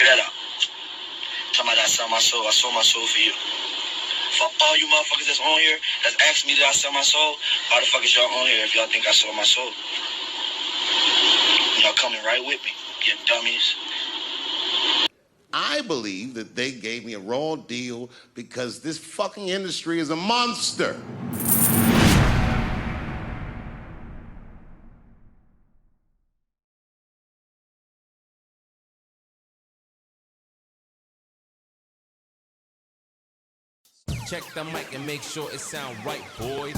that out. Talking about I sell my soul. I sold my soul for you. For all you motherfuckers that's on here, that's asking me did I sell my soul, why the fuck is y'all on here if y'all think I sold my soul? Y'all coming right with me, you dummies. I believe that they gave me a raw deal because this fucking industry is a monster. Check the mic and make sure it sound right, boys.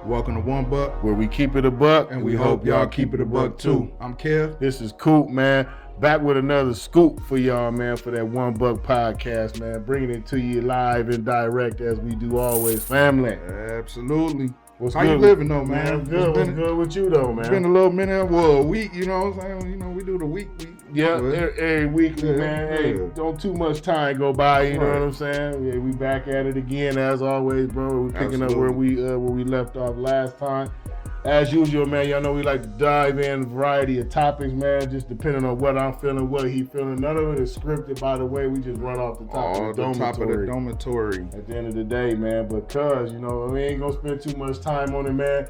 Welcome to One Buck, where we keep it a buck, and we hope y'all keep it a buck too. I'm Kev. This is Coop, man. Back with another scoop for y'all, man, for that One Buck podcast, man. Bringing it to you live and direct as we do always, family. Absolutely. What's How good? You living though, man? What's good with you though, man? It's been a little minute, well, a week, you know what I'm saying? You know, we do the week. Yeah, every week, man. Hey, don't too much time go by, you know what I'm saying? Yeah, we back at it again as always, bro. We picking up where we left off last time. As usual, man, y'all know we like to dive in a variety of topics, man, just depending on what I'm feeling, what he feeling. None of it is scripted, by the way. We just run off the top of the dormitory. At the end of the day, man, because, you know, we ain't going to spend too much time on it, man.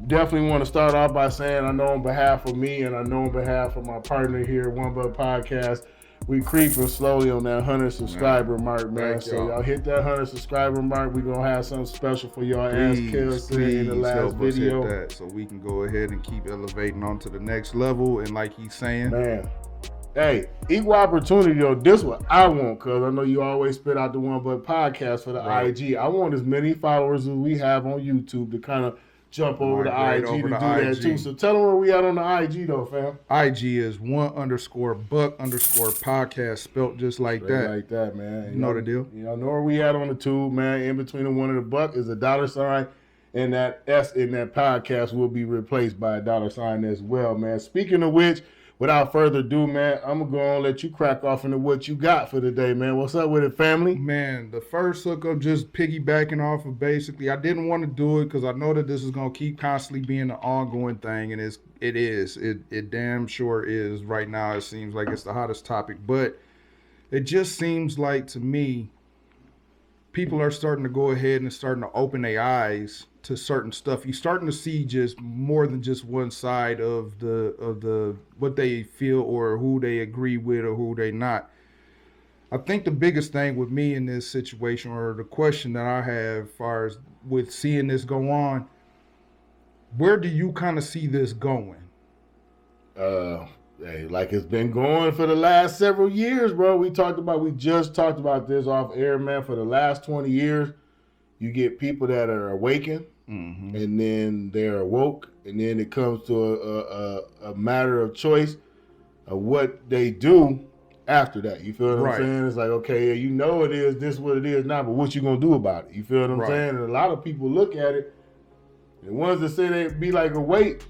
Definitely want to start off by saying I know on behalf of me and I know on behalf of my partner here at One Buck Podcast, we creeping slowly on that 100 subscriber mark, man. So y'all hit that 100 subscriber mark. We're going to have something special for y'all, as Kev said in the last video. Hit that so we can go ahead and keep elevating on to the next level. And like he's saying, man, hey, equal opportunity though. This what I want, cause I know you always spit out the One Buck Podcast for the IG. I want as many followers as we have on YouTube to kind of jump over the IG to do that too. So tell them where we at on the IG though, fam. IG is _Buck_podcast spelt just like that. Like that, man. You know the deal. You know where we at on the tube, man. In between the one and the buck is a $, and that S in that podcast will be replaced by a $sign as well, man. Speaking of which, without further ado, man, I'm going to go on and let you crack off into what you got for the day, man. What's up with it, family? Man, the first hookup, just piggybacking off of basically, I didn't want to do it because I know that this is going to keep constantly being an ongoing thing, and it is. It damn sure is. Right now, it seems like it's the hottest topic, but it just seems like, to me, people are starting to go ahead and starting to open their eyes to certain stuff. You're starting to see just more than just one side of the what they feel or who they agree with or who they not. I think the biggest thing with me in this situation, or the question that I have as far as with seeing this go on, where do you kind of see this going? Hey, like it's been going for the last several years, bro. We just talked about this off air, man. For the last 20 years, you get people that are awakened, and then they're awoke, and then it comes to a matter of choice of what they do after that. You feel what I'm saying? It's like, okay, yeah, you know it is this what it is now, but what you gonna do about it? You feel what I'm saying? And a lot of people look at it, and ones that say they be like awake,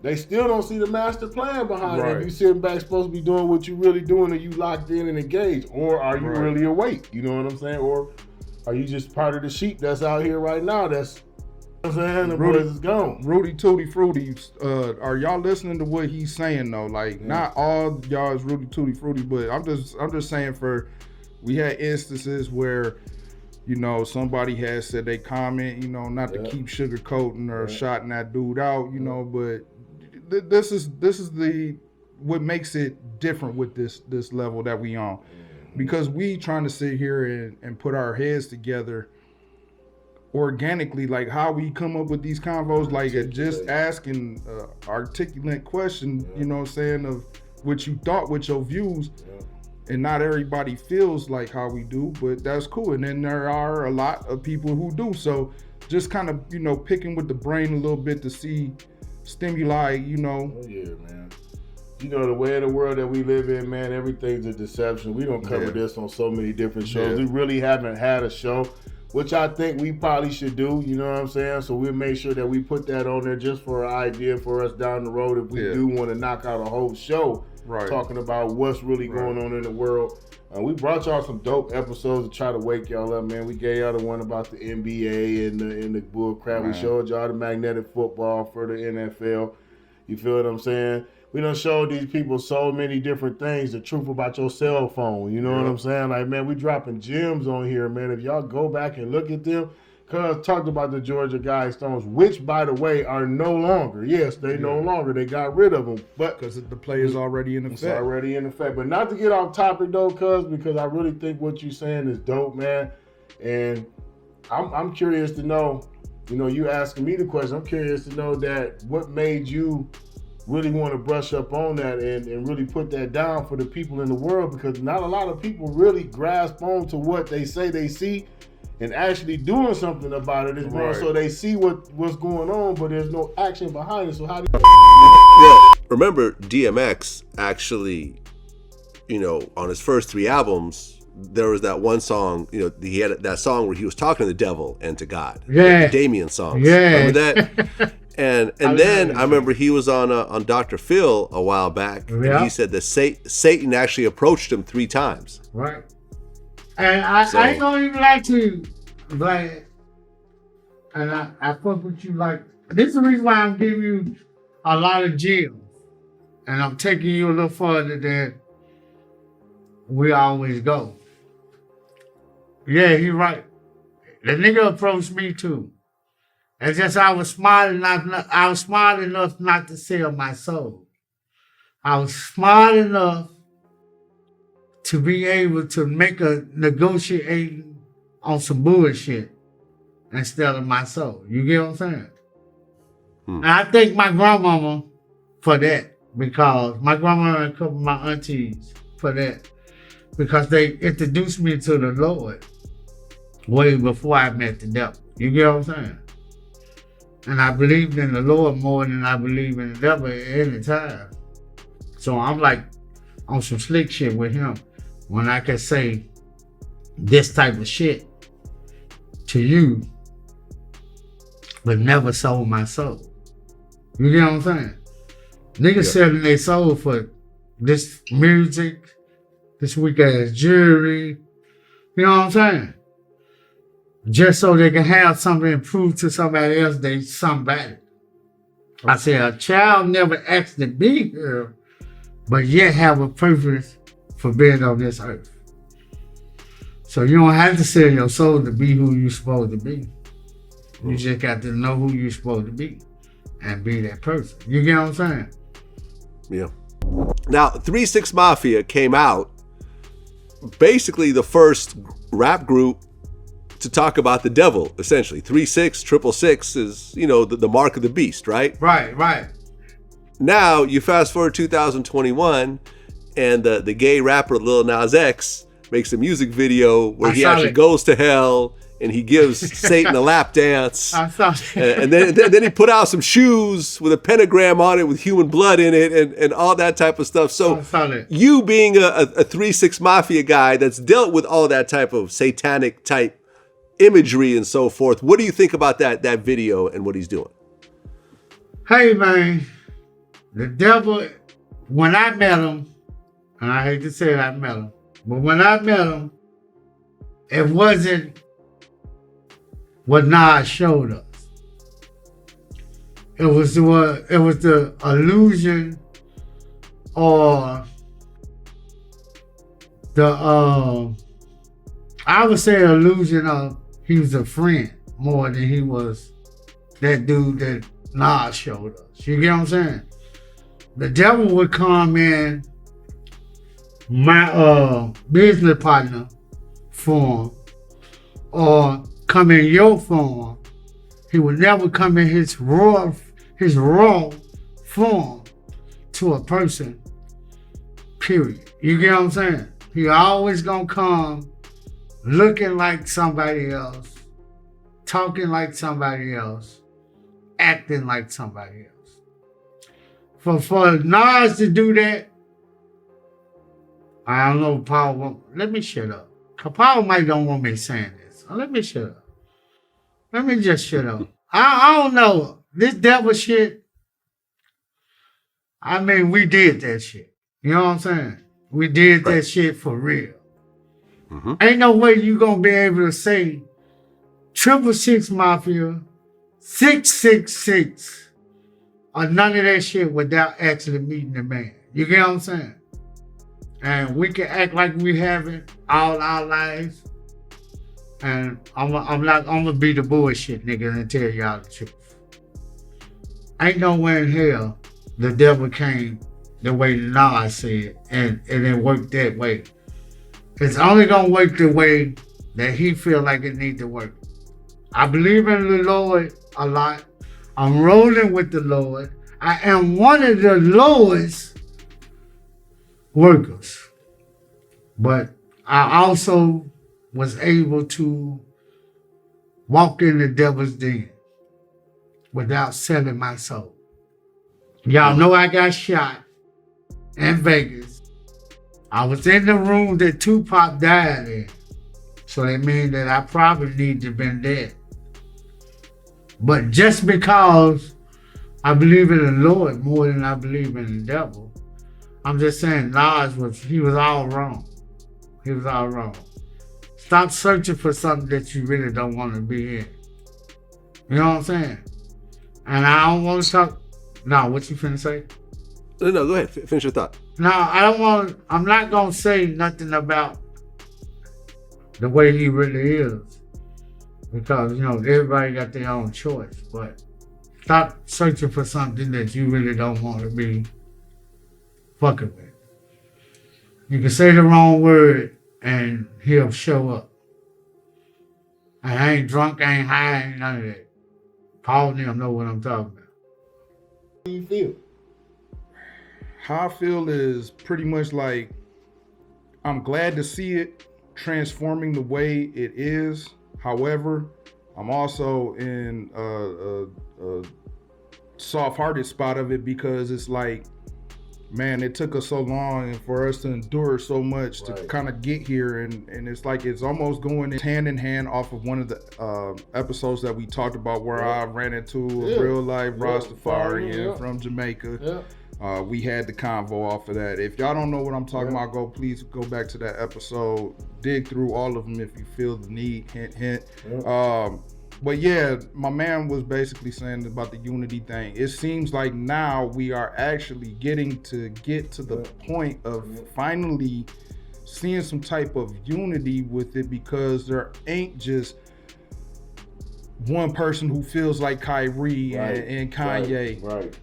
they still don't see the master plan behind it. If you sitting back supposed to be doing what you really doing, and you locked in and engaged, or are you really awake? You know what I'm saying? Or are you just part of the sheep that's out here right now? That's, you know what I'm saying, the boys is gone. Rudy Tooty Fruity, are y'all listening to what he's saying though? Like, not all y'all is Rudy Tooty Fruity, but I'm just saying, we had instances where, you know, somebody has said they comment, you know, not to keep sugarcoating or shouting that dude out, you know, but this is what makes it different with this level that we on, because we trying to sit here and put our heads together organically, like how we come up with these convos, like just asking articulate question, you know what I'm saying, of what you thought, with your views, and not everybody feels like how we do, but that's cool. And then there are a lot of people who do, so just kind of, you know, picking with the brain a little bit to see stimuli, you know. Oh yeah, man. You know, the way of the world that we live in, man, everything's a deception. We don't cover this on so many different shows. We really haven't had a show, which I think we probably should do, you know what I'm saying? So we'll make sure that we put that on there just for an idea for us down the road if we do want to knock out a whole show talking about what's really going on in the world. We brought y'all some dope episodes to try to wake y'all up, man. We gave y'all the one about the NBA and the bull crap. We showed y'all the magnetic football for the NFL. You feel what I'm saying? We done showed these people so many different things, the truth about your cell phone. You know what I'm saying? Like, man, we dropping gems on here, man. If y'all go back and look at them, cuz talked about the Georgia Guidestones, which, by the way, are no longer. Yes, they no longer. They got rid of them. But because the play is already in effect. It's already in effect. But not to get off topic, though, cuz, because I really think what you're saying is dope, man. And I'm curious to know, you know, you asking me the question, I'm curious to know that what made you really want to brush up on that and really put that down for the people in the world, because not a lot of people really grasp on to what they say they see and actually doing something about it. It's more so they see what's going on, but there's no action behind it. So how do you... Well, remember DMX actually, you know, on his first 3 albums, there was that one song, you know, he had that song where he was talking to the devil and to God. Yeah. The Damien songs. Yeah. Remember that? And then I remember he was on Dr. Phil a while back, and he said that Satan actually approached him 3 times. Right. And I ain't gonna even like to, like, and I fuck with you like, this is the reason why I'm giving you a lot of gems. And I'm taking you a little further than we always go. Yeah, he right. The nigga approached me too. It's just I was smart enough not to sell my soul. I was smart enough to be able to make a negotiating on some bullshit instead of my soul. You get what I'm saying? And I thank my grandmama for that, because my grandmama and a couple of my aunties for that, because they introduced me to the Lord way before I met the devil. You get what I'm saying? And I believed in the Lord more than I believe in the devil at any time. So I'm like on some slick shit with him when I can say this type of shit to you, but never sold my soul. You get what I'm saying? Niggas selling their soul for this music, this weak ass jewelry. You know what I'm saying? Just so they can have something and prove to somebody else they somebody. I said, a child never asked to be here, but yet have a purpose for being on this earth. So you don't have to sell your soul to be who you're supposed to be. You just got to know who you're supposed to be and be that person. You get what I'm saying? Yeah. Now, 3 6 Mafia came out, basically the first rap group to talk about the devil, essentially. 3 6, 666 is, you know, the mark of the beast, right? Right. Now, you fast forward 2021, and the gay rapper Lil Nas X makes a music video where he actually goes to hell and he gives Satan a lap dance. I saw it. And then he put out some shoes with a pentagram on it with human blood in it and all that type of stuff. So you being a 3 6 Mafia guy that's dealt with all that type of satanic type imagery and so forth, what do you think about that video and what he's doing? Hey man, the devil, when I met him, and I hate to say I met him, but when I met him, it wasn't what Nas showed us. It was the illusion or the I would say illusion of he was a friend more than he was that dude that Nas showed us. You get what I'm saying? The devil would come in my business partner form or come in your form. He would never come in his raw form to a person, period. You get what I'm saying? He always gonna come looking like somebody else, talking like somebody else, acting like somebody else. For Nas to do that, I don't know, Paul, let me shut up. Paul might don't want me saying this. Let me shut up. Let me just shut up. I don't know. This devil shit, I mean, we did that shit. You know what I'm saying? We did that shit for real. Ain't no way you gonna be able to say 666 Mafia, 666, or none of that shit without actually meeting the man. You get what I'm saying? And we can act like we haven't all our lives. And I'm gonna be the bullshit nigga and tell y'all the truth. Ain't nowhere in hell the devil came the way Nas said, and it worked that way. It's only gonna work the way that he feel like it need to work. I believe in the Lord a lot. I'm rolling with the Lord. I am one of the Lord's workers. But I also was able to walk in the devil's den without selling my soul. Y'all know I got shot in Vegas. I was in the room that Tupac died in. So that means that I probably need to have been dead. But just because I believe in the Lord more than I believe in the devil, I'm just saying he was all wrong. He was all wrong. Stop searching for something that you really don't want to be in. You know what I'm saying? And I don't want to talk. No, what you finna say? No, go ahead. Finish your thought. No, I'm not going to say nothing about the way he really is. Because, everybody got their own choice. But stop searching for something that you really don't want to be fucking with. You can say the wrong word and he'll show up. And I ain't drunk, I ain't high, I ain't none of that. Paul and them know what I'm talking about. How do you feel? How I feel is pretty much like I'm glad to see it transforming the way it is. However, I'm also in a soft-hearted spot of it because it's like, man, it took us so long and for us to endure so much to kind of get here. And it's like it's almost going hand in hand off of one of the episodes that we talked about where I ran into a real-life Rastafarian from Jamaica. We had the convo off of that. If y'all don't know what I'm talking about, please go back to that episode. Dig through all of them if you feel the need. Hint, hint. But yeah, my man was basically saying about the unity thing. It seems like now we are actually getting to the point of finally seeing some type of unity with it because there ain't just one person who feels like Kyrie and Kanye. Right.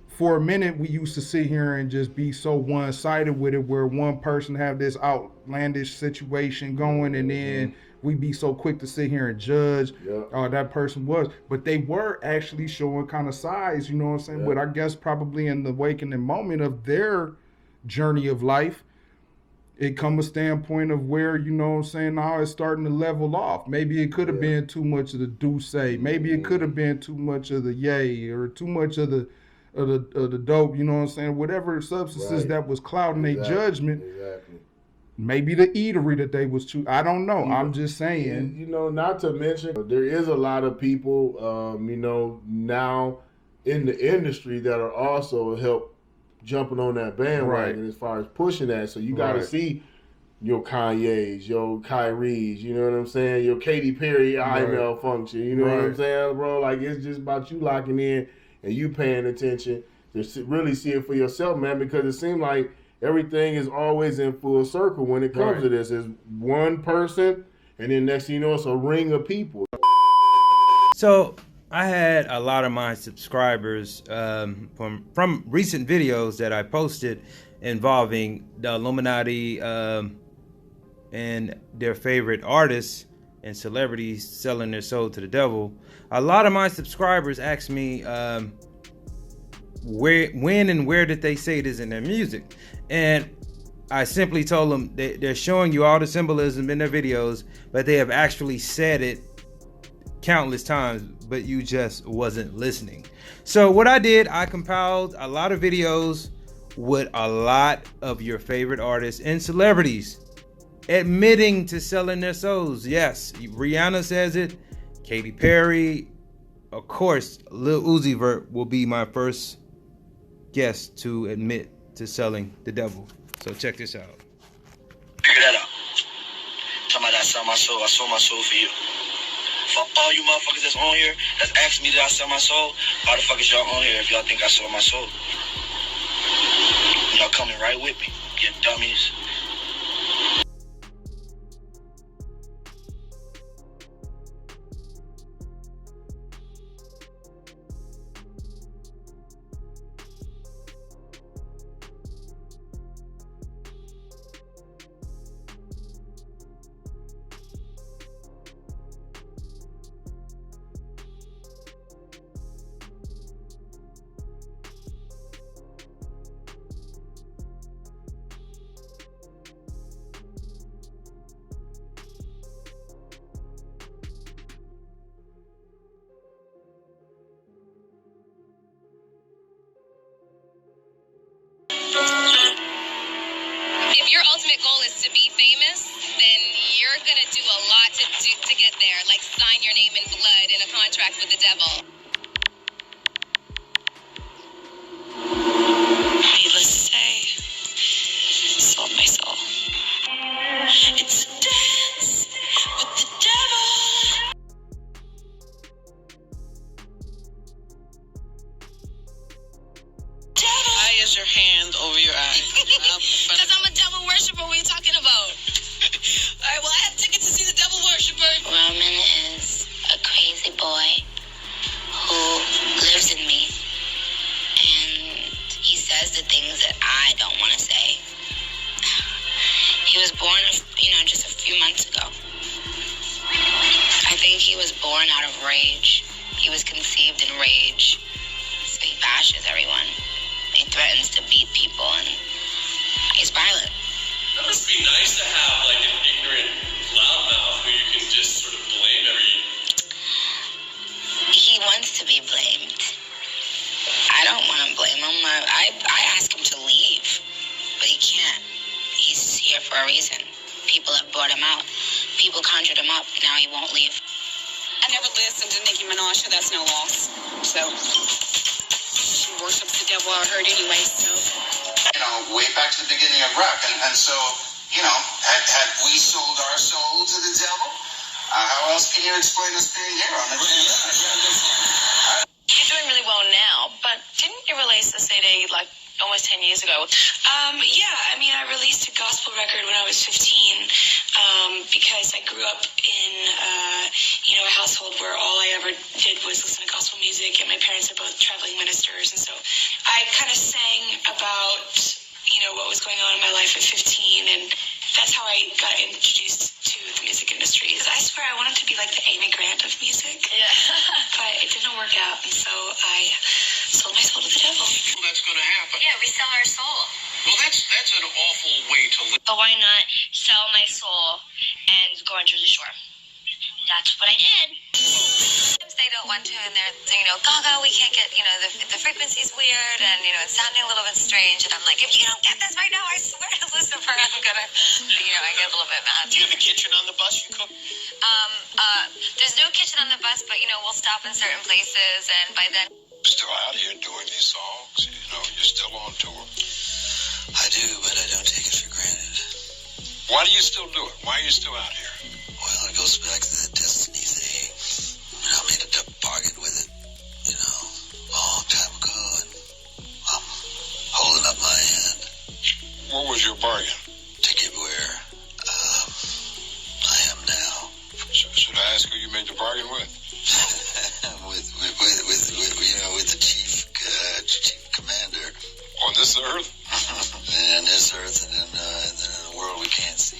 For a minute, we used to sit here and just be so one-sided with it where one person have this outlandish situation going and then we be so quick to sit here and judge that person was. But they were actually showing kind of sides, you know what I'm saying? But I guess probably in the awakening moment of their journey of life, it come a standpoint of where, you know what I'm saying, now it's starting to level off. Maybe it could have been too much of the Douce. Maybe it could have been too much of the Ye or too much of the dope, you know what I'm saying? Whatever substances that was clouding their judgment. Exactly. Maybe the eatery that they was too. I don't know. I'm just saying. You know, not to mention, there is a lot of people, now in the industry that are also help jumping on that bandwagon as far as pushing that. So you got to see your Kanye's, your Kyrie's, you know what I'm saying? Your Katy Perry eye malfunction, you know what I'm saying, bro? Like, it's just about you locking in and you paying attention to really see it for yourself, man, because it seems like everything is always in full circle when it comes to this. It's one person, and then next thing you know, it's a ring of people. So I had a lot of my subscribers from recent videos that I posted involving the Illuminati and their favorite artists and celebrities selling their soul to the devil. A lot of my subscribers asked me when and where did they say this in their music, and I simply told them they're showing you all the symbolism in their videos, but they have actually said it countless times, but you just wasn't listening. So what I did, I compiled a lot of videos with a lot of your favorite artists and celebrities admitting to selling their souls. Yes, Rihanna says it, Katy Perry, of course, Lil Uzi Vert will be my first guest to admit to selling the devil. So check this out. Figure that out. sell my soul. I sold my soul for you. For all you motherfuckers that's on here, that's asking me did I sell my soul, why the fuck is y'all on here if y'all think I sold my soul? Y'all coming right with me, you dummies. If your ultimate goal is to be famous, then you're gonna do a lot to get there, like sign your name in blood in a contract with the devil. Needless to say, sold my soul. It's a dance with the devil. Why is your hand over your eyes? Because I'm a devil worshiper. What are you talking about? All right, well, I have tickets to see the devil worshiper. Roman is a crazy boy who lives in me. And he says the things that I don't want to say. He was born, just a few months ago. I think he was born out of rage. He was conceived in rage. So he bashes everyone. He threatens to beat people, and he's violent. That must be nice to have, like, an ignorant loudmouth who you can just sort of blame He wants to be blamed. I don't want to blame him. I ask him to leave, but he can't. He's here for a reason. People have brought him out. People conjured him up. Now he won't leave. I never listened to Nicki Minaj, so that's no loss. So, she worships the devil, I heard anyway, so. Way back to the beginning of rap. And so, had we sold our soul to the devil, how else can you explain us being here on the You're doing really well now, but didn't you release a CD like almost 10 years ago? I released a gospel record when I was 15 because I grew up in a household where all I ever did was listen to gospel music, and my parents are both traveling ministers, and so I kind of sang about what was going on in my life at 15, and that's how I got introduced to the music industry. I swear I wanted to be like the Amy Grant of music, but it didn't work out, and so I sold my soul to the devil. Well, that's going to happen. Yeah, we sell our soul. Well, that's an awful way to live. But why not sell my soul and go on Jersey Shore? That's what I did. They don't want to, and they're saying, Gaga, we can't get, the frequency's weird, and, it's sounding a little bit strange. And I'm like, if you don't get this right now, I swear to Lucifer, I'm gonna, I get a little bit mad. Do you have a kitchen on the bus you cook? There's no kitchen on the bus, but, we'll stop in certain places, and by then. You're still out here doing these songs, you're still on tour. I do, but I don't take it for granted. Why do you still do it? Why are you still out here? Well, it goes back to that destiny thing. I made a bargain with it, a long time ago, and I'm holding up my end. What was your bargain? To get where I am now. Should I ask who you made the bargain with? with the chief commander. On this earth? And this earth, and in a world we can't see.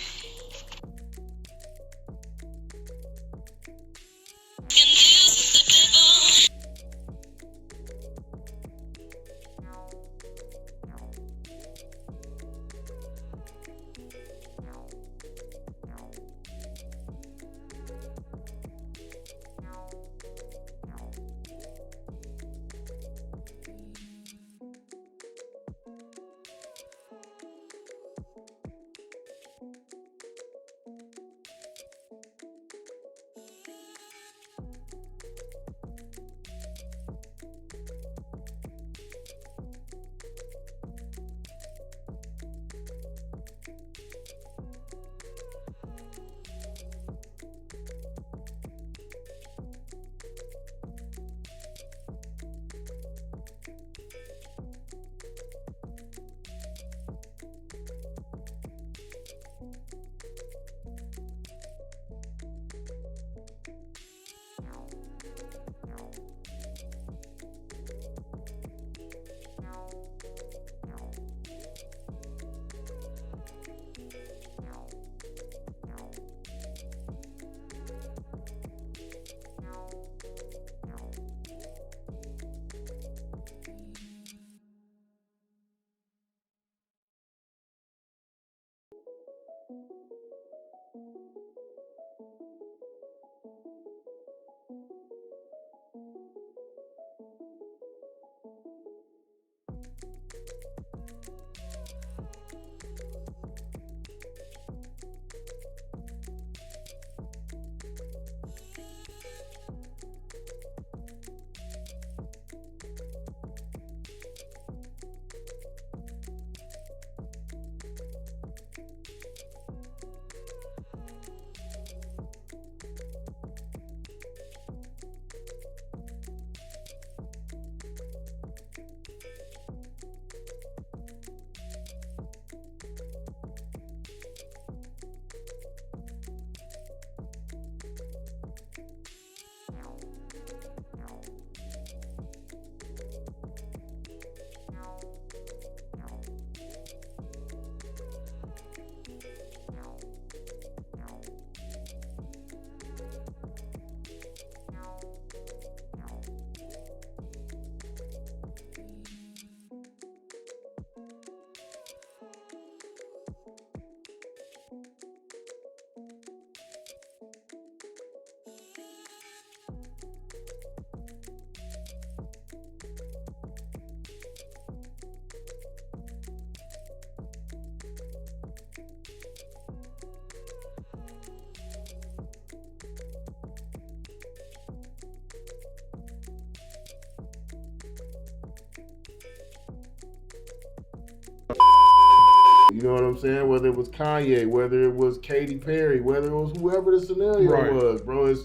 You know what I'm saying? Whether it was Kanye, whether it was Katy Perry, whether it was whoever the scenario was, bro.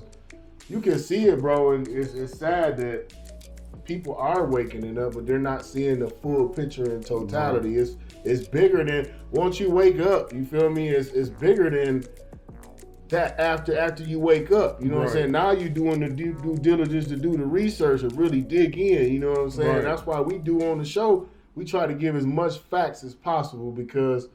You can see it, bro, and it's sad that people are waking up, but they're not seeing the full picture in totality. It's bigger than once you wake up. You feel me? It's bigger than that after you wake up. You know what I'm saying? Now you're doing the due diligence to do the research and really dig in. You know what I'm saying? Right. That's why we do on the show. We try to give as much facts as possible because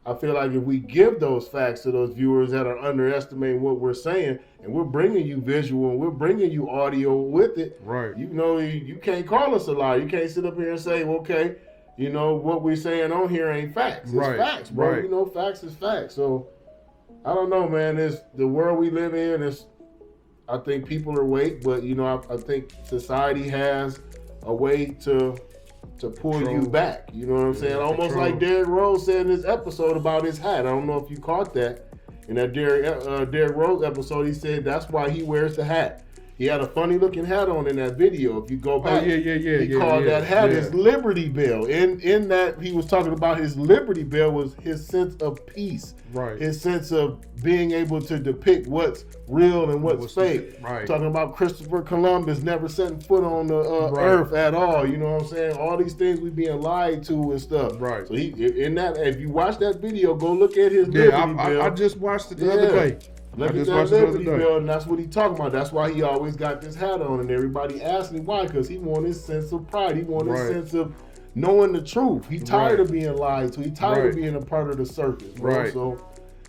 I feel like if we give those facts to those viewers that are underestimating what we're saying, and we're bringing you visual and we're bringing you audio with it, right? You know, you can't call us a liar. You can't sit up here and say, well, okay, you know, what we're saying on here ain't facts. It's facts, bro. Right. You know, facts is facts. So I don't know, man. It's the world we live in. I think people are awake, but you know, I think society has a way to pull you back. You know what I'm saying? Almost like Derrick Rose said in this episode about his hat. I don't know if you caught that. In that Derrick Rose episode, he said that's why he wears the hat. He had a funny looking hat on in that video. If you go back, he called that hat his Liberty Bell. In that, he was talking about his Liberty Bell was his sense of peace, his sense of being able to depict what's real and what's fake. Talking about Christopher Columbus never setting foot on the earth at all. You know what I'm saying? All these things we being lied to and stuff. Right. So he in that, if you watch that video, go look at his Liberty Bell. I just watched it the other day. Look at that Liberty Bell, and that's what he talking about. That's why he always got this hat on, and everybody asked me why, because he wanted his sense of pride. He wanted his sense of knowing the truth. He tired of being lied to. He tired of being a part of the circus, bro. So,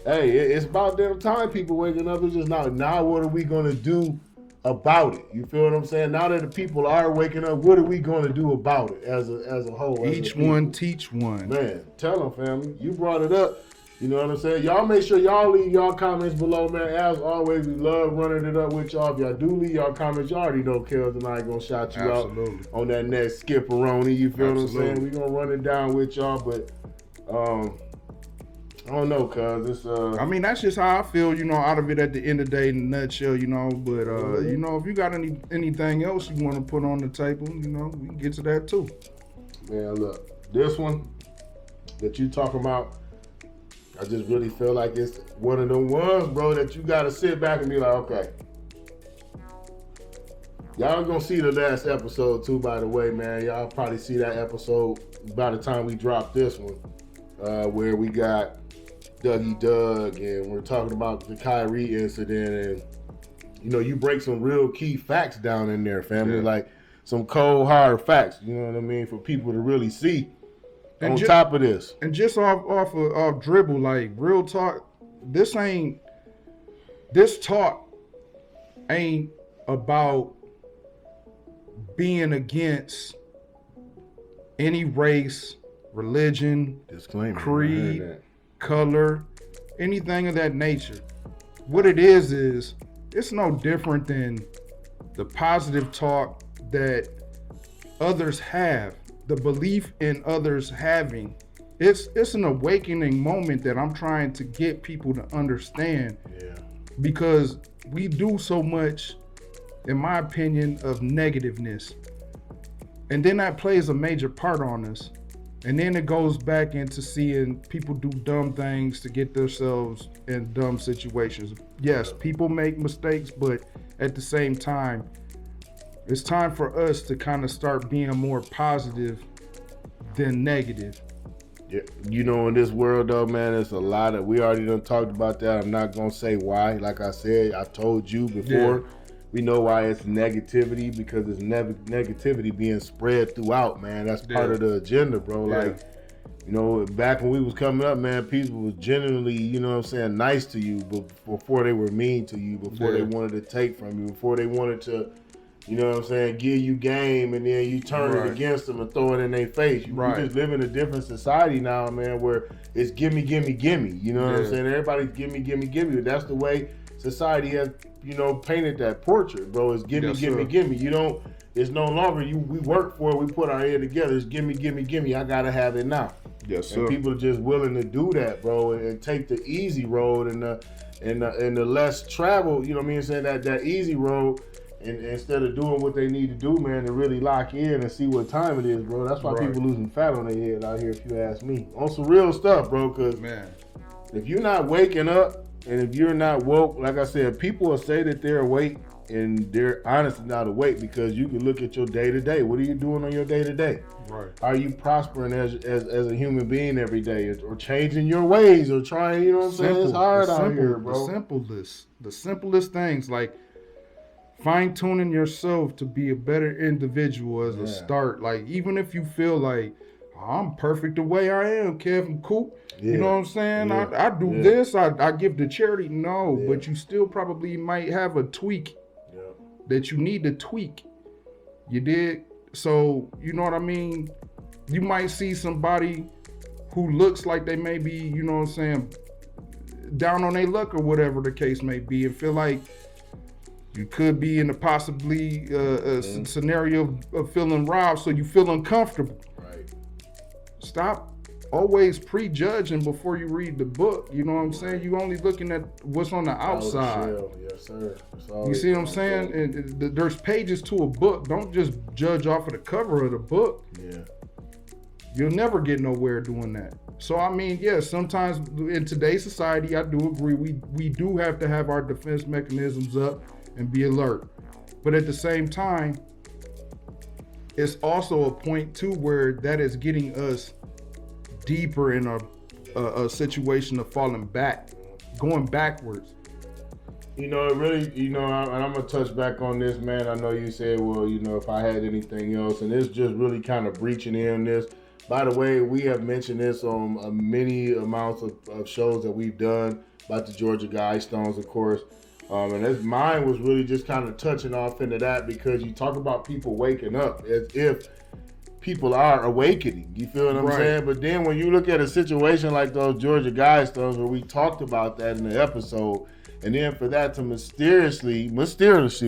hey, it's about damn time people waking up. It's just now what are we going to do about it? You feel what I'm saying? Now that the people are waking up, what are we going to do about it as a whole? Each one teach one. Man, tell them, family. You brought it up. You know what I'm saying? Y'all make sure y'all leave y'all comments below, man. As always, we love running it up with y'all. If y'all do leave y'all comments, y'all already know Kels and I gonna shout you out on that next Skipperoni. You feel what I'm saying? We gonna run it down with y'all, but I don't know, cuz it's I mean, that's just how I feel, you know, out of it at the end of the day in a nutshell, you know. But you know, if you got anything else you want to put on the table, you know, we can get to that too. Man, look, this one that you talking about, I just really feel like it's one of them ones, bro, that you gotta sit back and be like, okay. Y'all gonna see the last episode too, by the way, man. Y'all probably see that episode by the time we drop this one, where we got Dougie Doug and we're talking about the Kyrie incident, and you know, you break some real key facts down in there, family, like some cold hard facts, you know what I mean, for people to really see. And on top of this, and just off dribble, like real talk, this talk ain't about being against any race, religion, creed, color, anything of that nature. What it is it's no different than the positive talk that others have. The belief in others having, it's an awakening moment that I'm trying to get people to understand, because we do so much, in my opinion, of negativeness, and then that plays a major part on us, and then it goes back into seeing people do dumb things to get themselves in dumb situations. Yes, people make mistakes, but at the same time, it's time for us to kind of start being more positive than negative. Yeah, you know, in this world though, man, it's a lot of, we already done talked about that. I'm not gonna say why. Like I said, I told you before, we know why it's negativity, because it's negativity being spread throughout, man. That's part of the agenda, bro. Like, you know, back when we was coming up, man, people was genuinely, you know what I'm saying, nice to you, but before they were mean to you, before they wanted to take from you, before they wanted to, you know what I'm saying, give you game, and then you turn it against them and throw it in their face. We just live in a different society now, man, where it's gimme, gimme, gimme. You know what I'm saying? Everybody's gimme, gimme, gimme. That's the way society has, you know, painted that portrait, bro. It's gimme, gimme, gimme. You don't, it's no longer we work for it, we put our head together. It's gimme, gimme, gimme. I gotta have it now. Yes, sir. And people are just willing to do that, bro, and take the easy road and the less traveled, you know what I mean, saying that easy road And instead of doing what they need to do, man, to really lock in and see what time it is, bro. That's why people losing fat on their head out here, if you ask me. On some real stuff, bro, because if you're not waking up and if you're not woke, like I said, people will say that they're awake and they're honestly not awake because you can look at your day-to-day. What are you doing on your day-to-day? Right. Are you prospering as a human being every day or changing your ways or trying, you know what I'm saying? It's hard out here, bro. The simplest things, like fine-tuning yourself to be a better individual as a start. Like, even if you feel like, I'm perfect the way I am, Kevin Coop. You know what I'm saying? I do this, I give to charity. No, but you still probably might have a tweak that you need to tweak. You did? So, you know what I mean? You might see somebody who looks like they may be, you know what I'm saying, down on their luck or whatever the case may be, and feel like you could be in a possibly scenario of feeling robbed, so you feel uncomfortable. Right. Stop always prejudging before you read the book. You know what I'm saying? You only looking at what's on the outside. Yes, sir. You see what I'm saying? And there's pages to a book. Don't just judge off of the cover of the book. Yeah. You'll never get nowhere doing that. So, I mean, yeah, sometimes in today's society, I do agree. We do have to have our defense mechanisms up and be alert. But at the same time, it's also a point too where that is getting us deeper in a situation of falling back, going backwards. You know, it really, you know, and I'm going to touch back on this, man. I know you said, well, you know, if I had anything else, and it's just really kind of breaching in this. By the way, we have mentioned this on many amounts of shows that we've done about the Georgia Guidestones, of course. And mine was really just kind of touching off into that because you talk about people waking up as if people are awakening. You feel what I'm saying? But then when you look at a situation like those Georgia Guidestones where we talked about that in the episode, and then for that to mysteriously,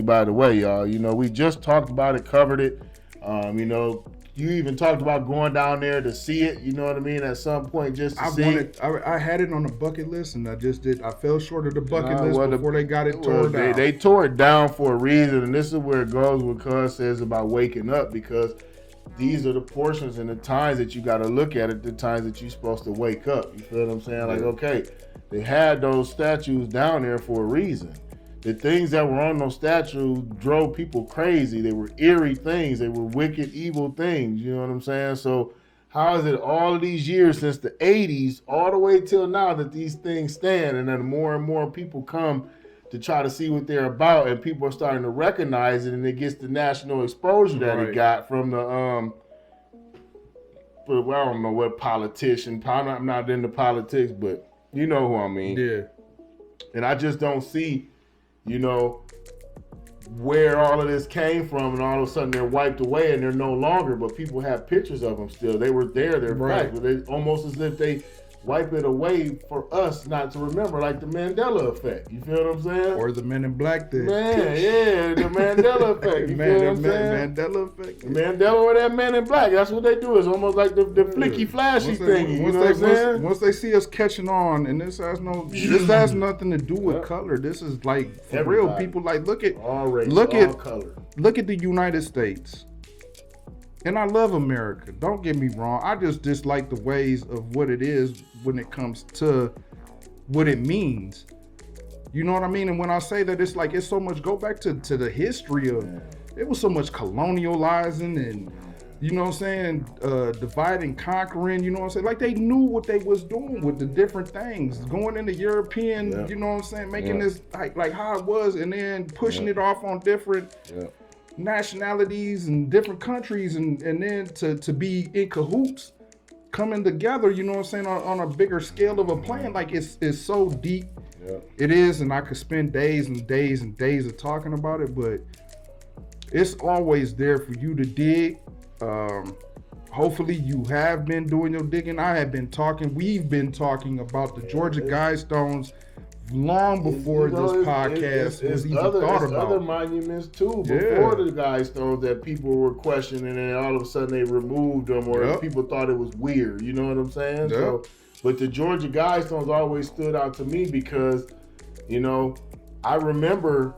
by the way, y'all, you know, we just talked about it, covered it. You know, you even talked about going down there to see it, you know what I mean, at some point just to see it. I had it on the bucket list and I fell short of the bucket list before they got it torn down. They tore it down for a reason, and this is where it goes what Cuz says about waking up, because these are the portions and the times that you got to look at it, the times that you're supposed to wake up. You feel what I'm saying? Like, okay, they had those statues down there for a reason. The things that were on those statues drove people crazy. They were eerie things. They were wicked, evil things. You know what I'm saying? So how is it all of these years since the 80s all the way till now that these things stand, and then more and more people come to try to see what they're about, and people are starting to recognize it, and it gets the national exposure that it got from the well, I don't know what politician. I'm not into politics, but you know who I mean. Yeah. And I just don't see, you know, where all of this came from, and all of a sudden they're wiped away and they're no longer, but people have pictures of them still. They were there, they're back, but they almost as if they wipe it away for us not to remember, like the Mandela effect. You feel what I'm saying? Or the Men in Black thing. Man, yeah, the Mandela effect. You feel what I'm saying? Mandela effect. Mandela or that Man in Black. That's what they do. It's almost like the flicky flashy thing. You know what I'm saying? Once they see us catching on, and this has nothing to do with color. This is like for real. People like look at color. Look at the United States. And I love America. Don't get me wrong. I just dislike the ways of what it is when it comes to what it means. You know what I mean? And when I say that, it's like it's so much. Go back to the history of it was so much colonializing and you know what I'm saying, divide and conquering. You know what I'm saying? Like they knew what they was doing with the different things, going into European. You know what I'm saying? Making this like how it was, and then pushing it off on different. Nationalities and different countries, and then to be in cahoots, coming together, you know what I'm saying, on a bigger scale of a plan. Like it's so deep. It is, and I could spend days and days and days of talking about it, but it's always there for you to dig. Hopefully you have been doing your digging. We've been talking about the Georgia Guidestones long before this podcast was even thought about. Other monuments too before the Guidestones that people were questioning, and all of a sudden they removed them, or people thought it was weird. You know what I'm saying? So, but the Georgia Guidestones always stood out to me because, you know, I remember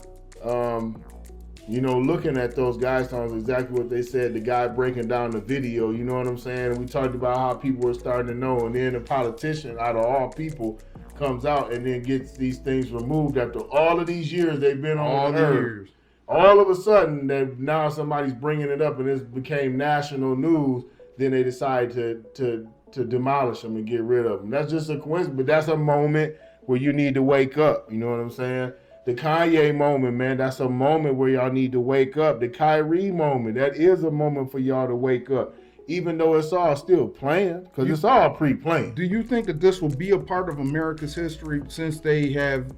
you know, looking at those guys songs, exactly what they said, the guy breaking down the video, you know what I'm saying? And we talked about how people were starting to know, and then a politician out of all people comes out and then gets these things removed after all of these years they've been on the earth. All of a sudden, that now somebody's bringing it up and it became national news, then they decide to demolish them and get rid of them. That's just a coincidence, but that's a moment where you need to wake up, you know what I'm saying? The Kanye moment, man, that's a moment where y'all need to wake up. The Kyrie moment, that is a moment for y'all to wake up. Even though it's all still playing, because it's all pre-planned. Do you think that this will be a part of America's history since they have...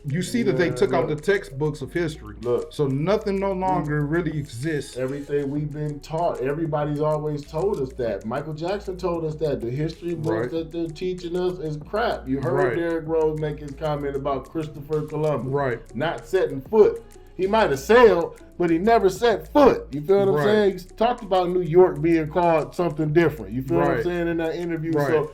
You see that they took out the textbooks of history. Look. So nothing no longer really exists. Everything we've been taught, everybody's always told us that. Michael Jackson told us that. The history books that they're teaching us is crap. You heard Derrick Rose make his comment about Christopher Columbus. Not setting foot. He might have sailed, but he never set foot. You feel what I'm saying? He talked about New York being called something different. You feel what I'm saying in that interview? So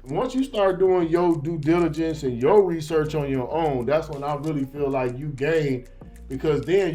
once you start doing your due diligence and your research on your own, that's when I really feel like you gain, because then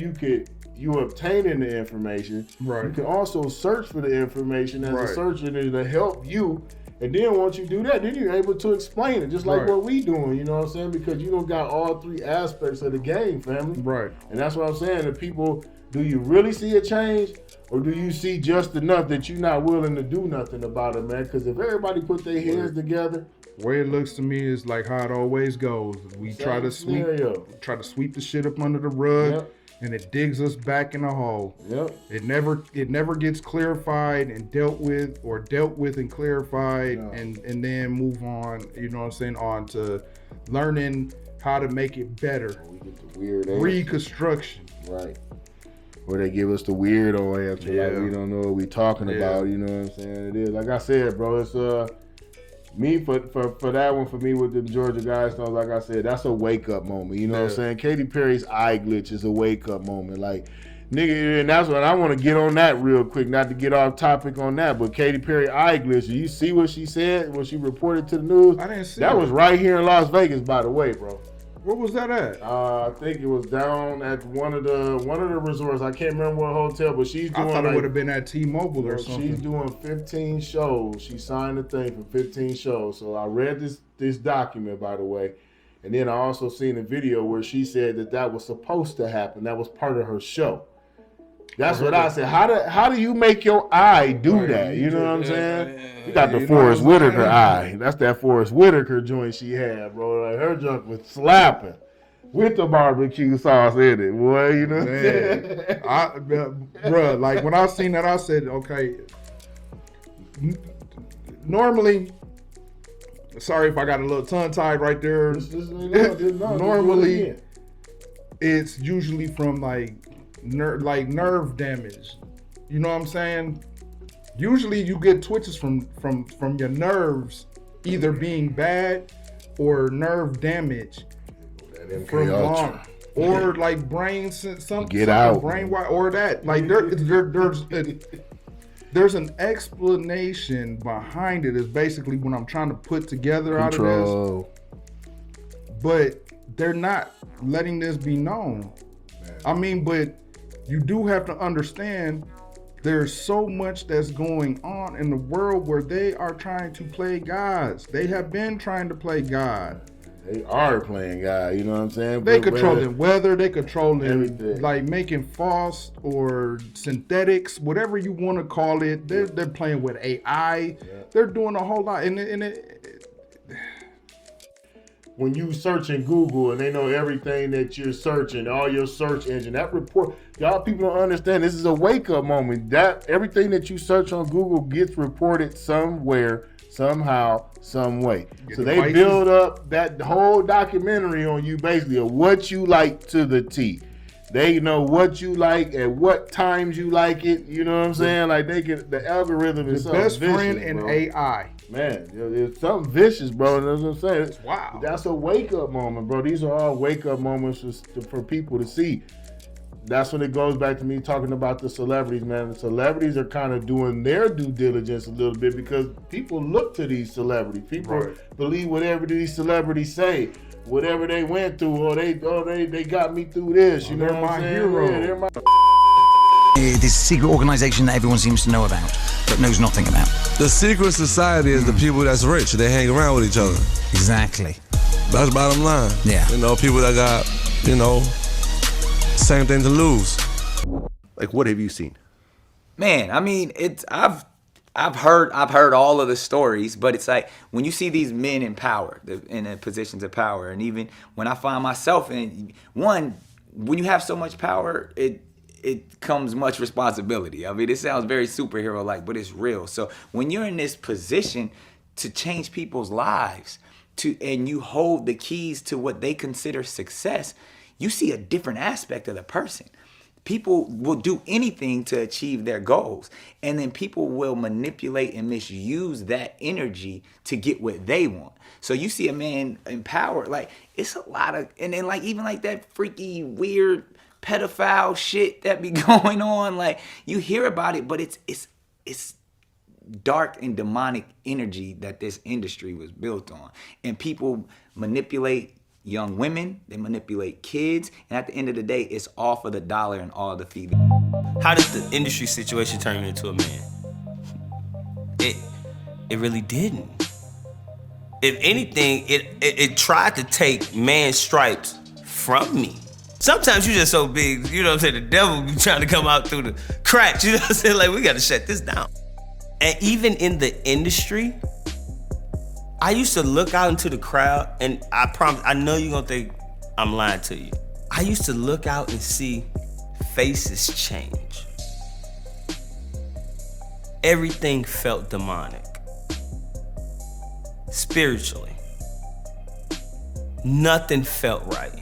you're obtaining the information. You can also search for the information as a search engine to help you. And then once you do that, then you're able to explain it, just like what we doing, you know what I'm saying? Because you don't got all three aspects of the game, family. And that's what I'm saying. The people, do you really see a change? Or do you see just enough that you're not willing to do nothing about it, man? Because if everybody put their heads together, the way it looks to me is like how it always goes. We try to sweep the shit up under the rug, and it digs us back in a hole. It never gets clarified and dealt with and clarified, and then move on. You know what I'm saying? On to learning how to make it better. We get the weird reconstruction. Where they give us the weirdo answer, like we don't know what we talking about, you know what I'm saying? It is, like I said, bro, it's me for that one, for me with the Georgia Guidestones, like I said, that's a wake-up moment, you know what I'm saying? Katy Perry's eye glitch is a wake-up moment, like, nigga, and that's what I want to get on that real quick, not to get off topic on that, but Katy Perry eye glitch, you see what she said when she reported to the news? I didn't see that. Was right here in Las Vegas, by the way, bro. Where was that at? I think it was down at one of the resorts. I can't remember what hotel, but she's doing. I thought it would have been at T-Mobile or something. She's doing 15 shows. She signed a thing for 15 shows. So I read this document, by the way, and then I also seen a video where she said that was supposed to happen. That was part of her show. That's what I said. How do you make your eye do that? You know what I'm saying? You got the Forrest Whitaker eye. That's that Forrest Whitaker joint she had, bro. Like her junk was slapping with the barbecue sauce in it, boy. You know what I'm saying? Bro, like when I seen that, I said, okay. Normally, sorry if I got a little tongue tied right there. Normally, it's usually from like nerve damage. You know what I'm saying? Usually you get twitches from your nerves either being bad or nerve damage from long, or like brain brain or that. Like there's an explanation behind it, is basically what I'm trying to put together out of this. But they're not letting this be known. I mean, but you do have to understand there's so much that's going on in the world where they are trying to play gods. They have been trying to play God. They are playing God, you know what I'm saying? They controlling weather, they controlling everything. Like making false or synthetics, whatever you want to call it. They're playing with AI. They're doing a whole lot. When you search in Google and they know everything that you're searching, all your search engine, that report, y'all people don't understand, this is a wake-up moment. That everything that you search on Google gets reported somewhere, somehow, some way. So they build up that whole documentary on you, basically, of what you like to the T. They know what you like, at what times you like it. You know what I'm saying? Like the algorithm is something vicious, best friend in AI. Man, it's something vicious, bro. That's what I'm saying. It's wow. That's a wake-up moment, bro. These are all wake-up moments for people to see. that's when it goes back to me talking about the celebrities, man. The celebrities are kind of doing their due diligence a little bit because people look to these celebrities. People believe whatever these celebrities say, whatever they went through, or they got me through this. You know what I'm saying? Hero. Yeah, they're my This secret organization that everyone seems to know about, but knows nothing about. The secret society is the people that's rich. They hang around with each other. Exactly. That's bottom line. Yeah. You know, people that got, you know, same thing to lose. Like, what have you seen? Man, I mean, I've heard all of the stories, but it's like when you see these men in power, in the positions of power, and even when I find myself in one, when you have so much power, it comes much responsibility. I mean, it sounds very superhero-like, but it's real. So when you're in this position to change people's lives, and you hold the keys to what they consider success, you see a different aspect of the person. People will do anything to achieve their goals, and then people will manipulate and misuse that energy to get what they want. So you see a man in power, like it's a lot of, and then like even like that freaky weird pedophile shit that be going on, like you hear about it, but it's dark and demonic energy that this industry was built on, and people manipulate young women, they manipulate kids, and at the end of the day, it's all for the dollar and all the fee. How does the industry situation turn you into a man? It really didn't. If anything, it tried to take man's stripes from me. Sometimes you're just so big, you know what I'm saying, the devil be trying to come out through the cracks, you know what I'm saying? Like, we gotta shut this down. And even in the industry, I used to look out into the crowd, and I promise, I know you're gonna think I'm lying to you. I used to look out and see faces change. Everything felt demonic. Spiritually. Nothing felt right.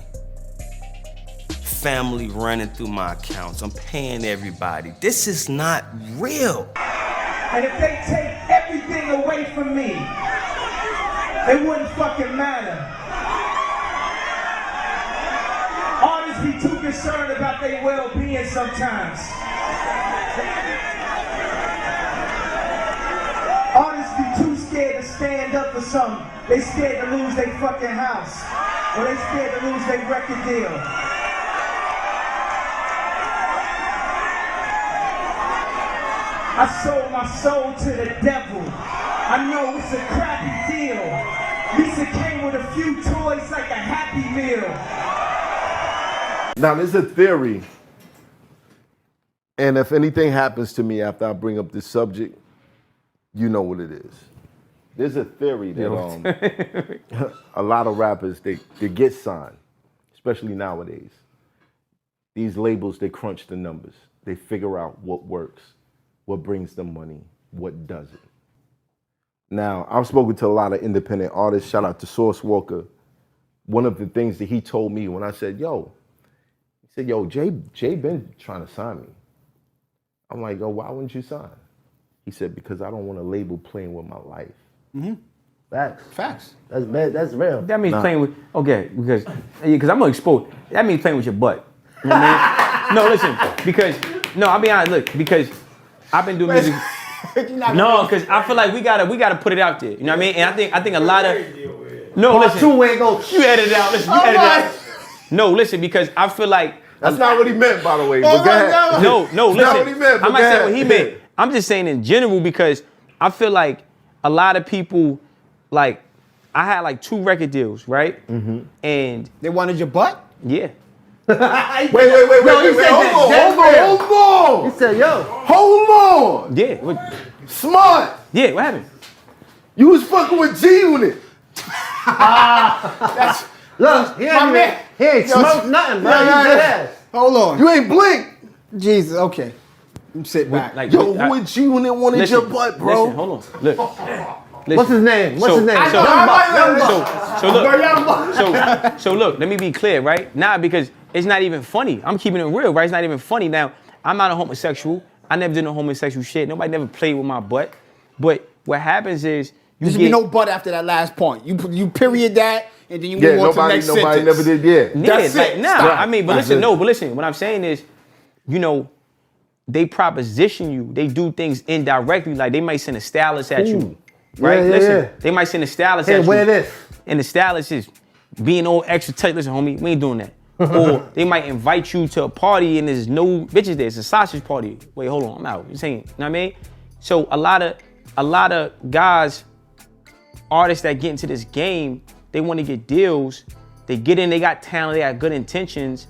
Family running through my accounts. I'm paying everybody. This is not real. And if they take everything away from me, it wouldn't fucking matter. Artists be too concerned about their well-being sometimes. Artists be too scared to stand up for something. They scared to lose their fucking house. Or they scared to lose their record deal. I sold my soul to the devil. I know it's a crappy deal. Lisa came with a few toys like a Happy Meal. Now, there's a theory, and if anything happens to me after I bring up this subject, you know what it is. There's a theory that a lot of rappers, they get signed, especially nowadays. These labels, they crunch the numbers. They figure out what works, what brings them money, what doesn't. Now, I've spoken to a lot of independent artists. Shout out to Source Walker. One of the things that he told me when I said, he said, Jay been trying to sign me. I'm like, why wouldn't you sign? He said, because I don't want a label playing with my life. Mm-hmm. Facts. That's real. That means playing with, because I'm gonna expose, that means playing with your butt. You know what I mean? No, listen, I'll be honest, look, because I've been doing music. No, because I feel like we gotta put it out there. You know what I mean? And I think a lot of listen. Where it goes. You edit it out. Listen, you edit it out. No, listen, because I feel like that's not what he meant, by the way. But go ahead. No, listen. Not what he meant, I'm not saying what he meant. I'm just saying in general because I feel like a lot of people, like, I had like 2 record deals, right? Mm-hmm. And they wanted your butt? Yeah. Wait. Hold on. He said, yo. Hold on. Yeah. Smart. Yeah, what happened? You was fucking with G-Unit. Look, he ain't smoked nothing, bro. Yeah. Hold on. You ain't blink. Jesus, okay. Sit back. Who with G-Unit wanted your butt, bro? Listen, hold on. Look. Listen. What's his name? So look, let me be clear, right? Now, because it's not even funny. I'm keeping it real, right? It's not even funny. Now, I'm not a homosexual. I never did no homosexual shit. Nobody never played with my butt. But what happens is there should be no butt after that last point. You period that, and then you move on to the next sentence. Nobody never did, That's it. Nah, I mean, but listen, what I'm saying is, you know, they proposition you. They do things indirectly. Like they might send a stylist at you, right? Listen, they might send a stylist at you. Wear this. And the stylist is being all extra tight. Listen, homie, we ain't doing that. Or they might invite you to a party and there's no bitches there. It's a sausage party. Wait, hold on, I'm out. You saying, you know what I mean? So a lot of guys, artists that get into this game, they want to get deals. They get in, they got talent, they got good intentions,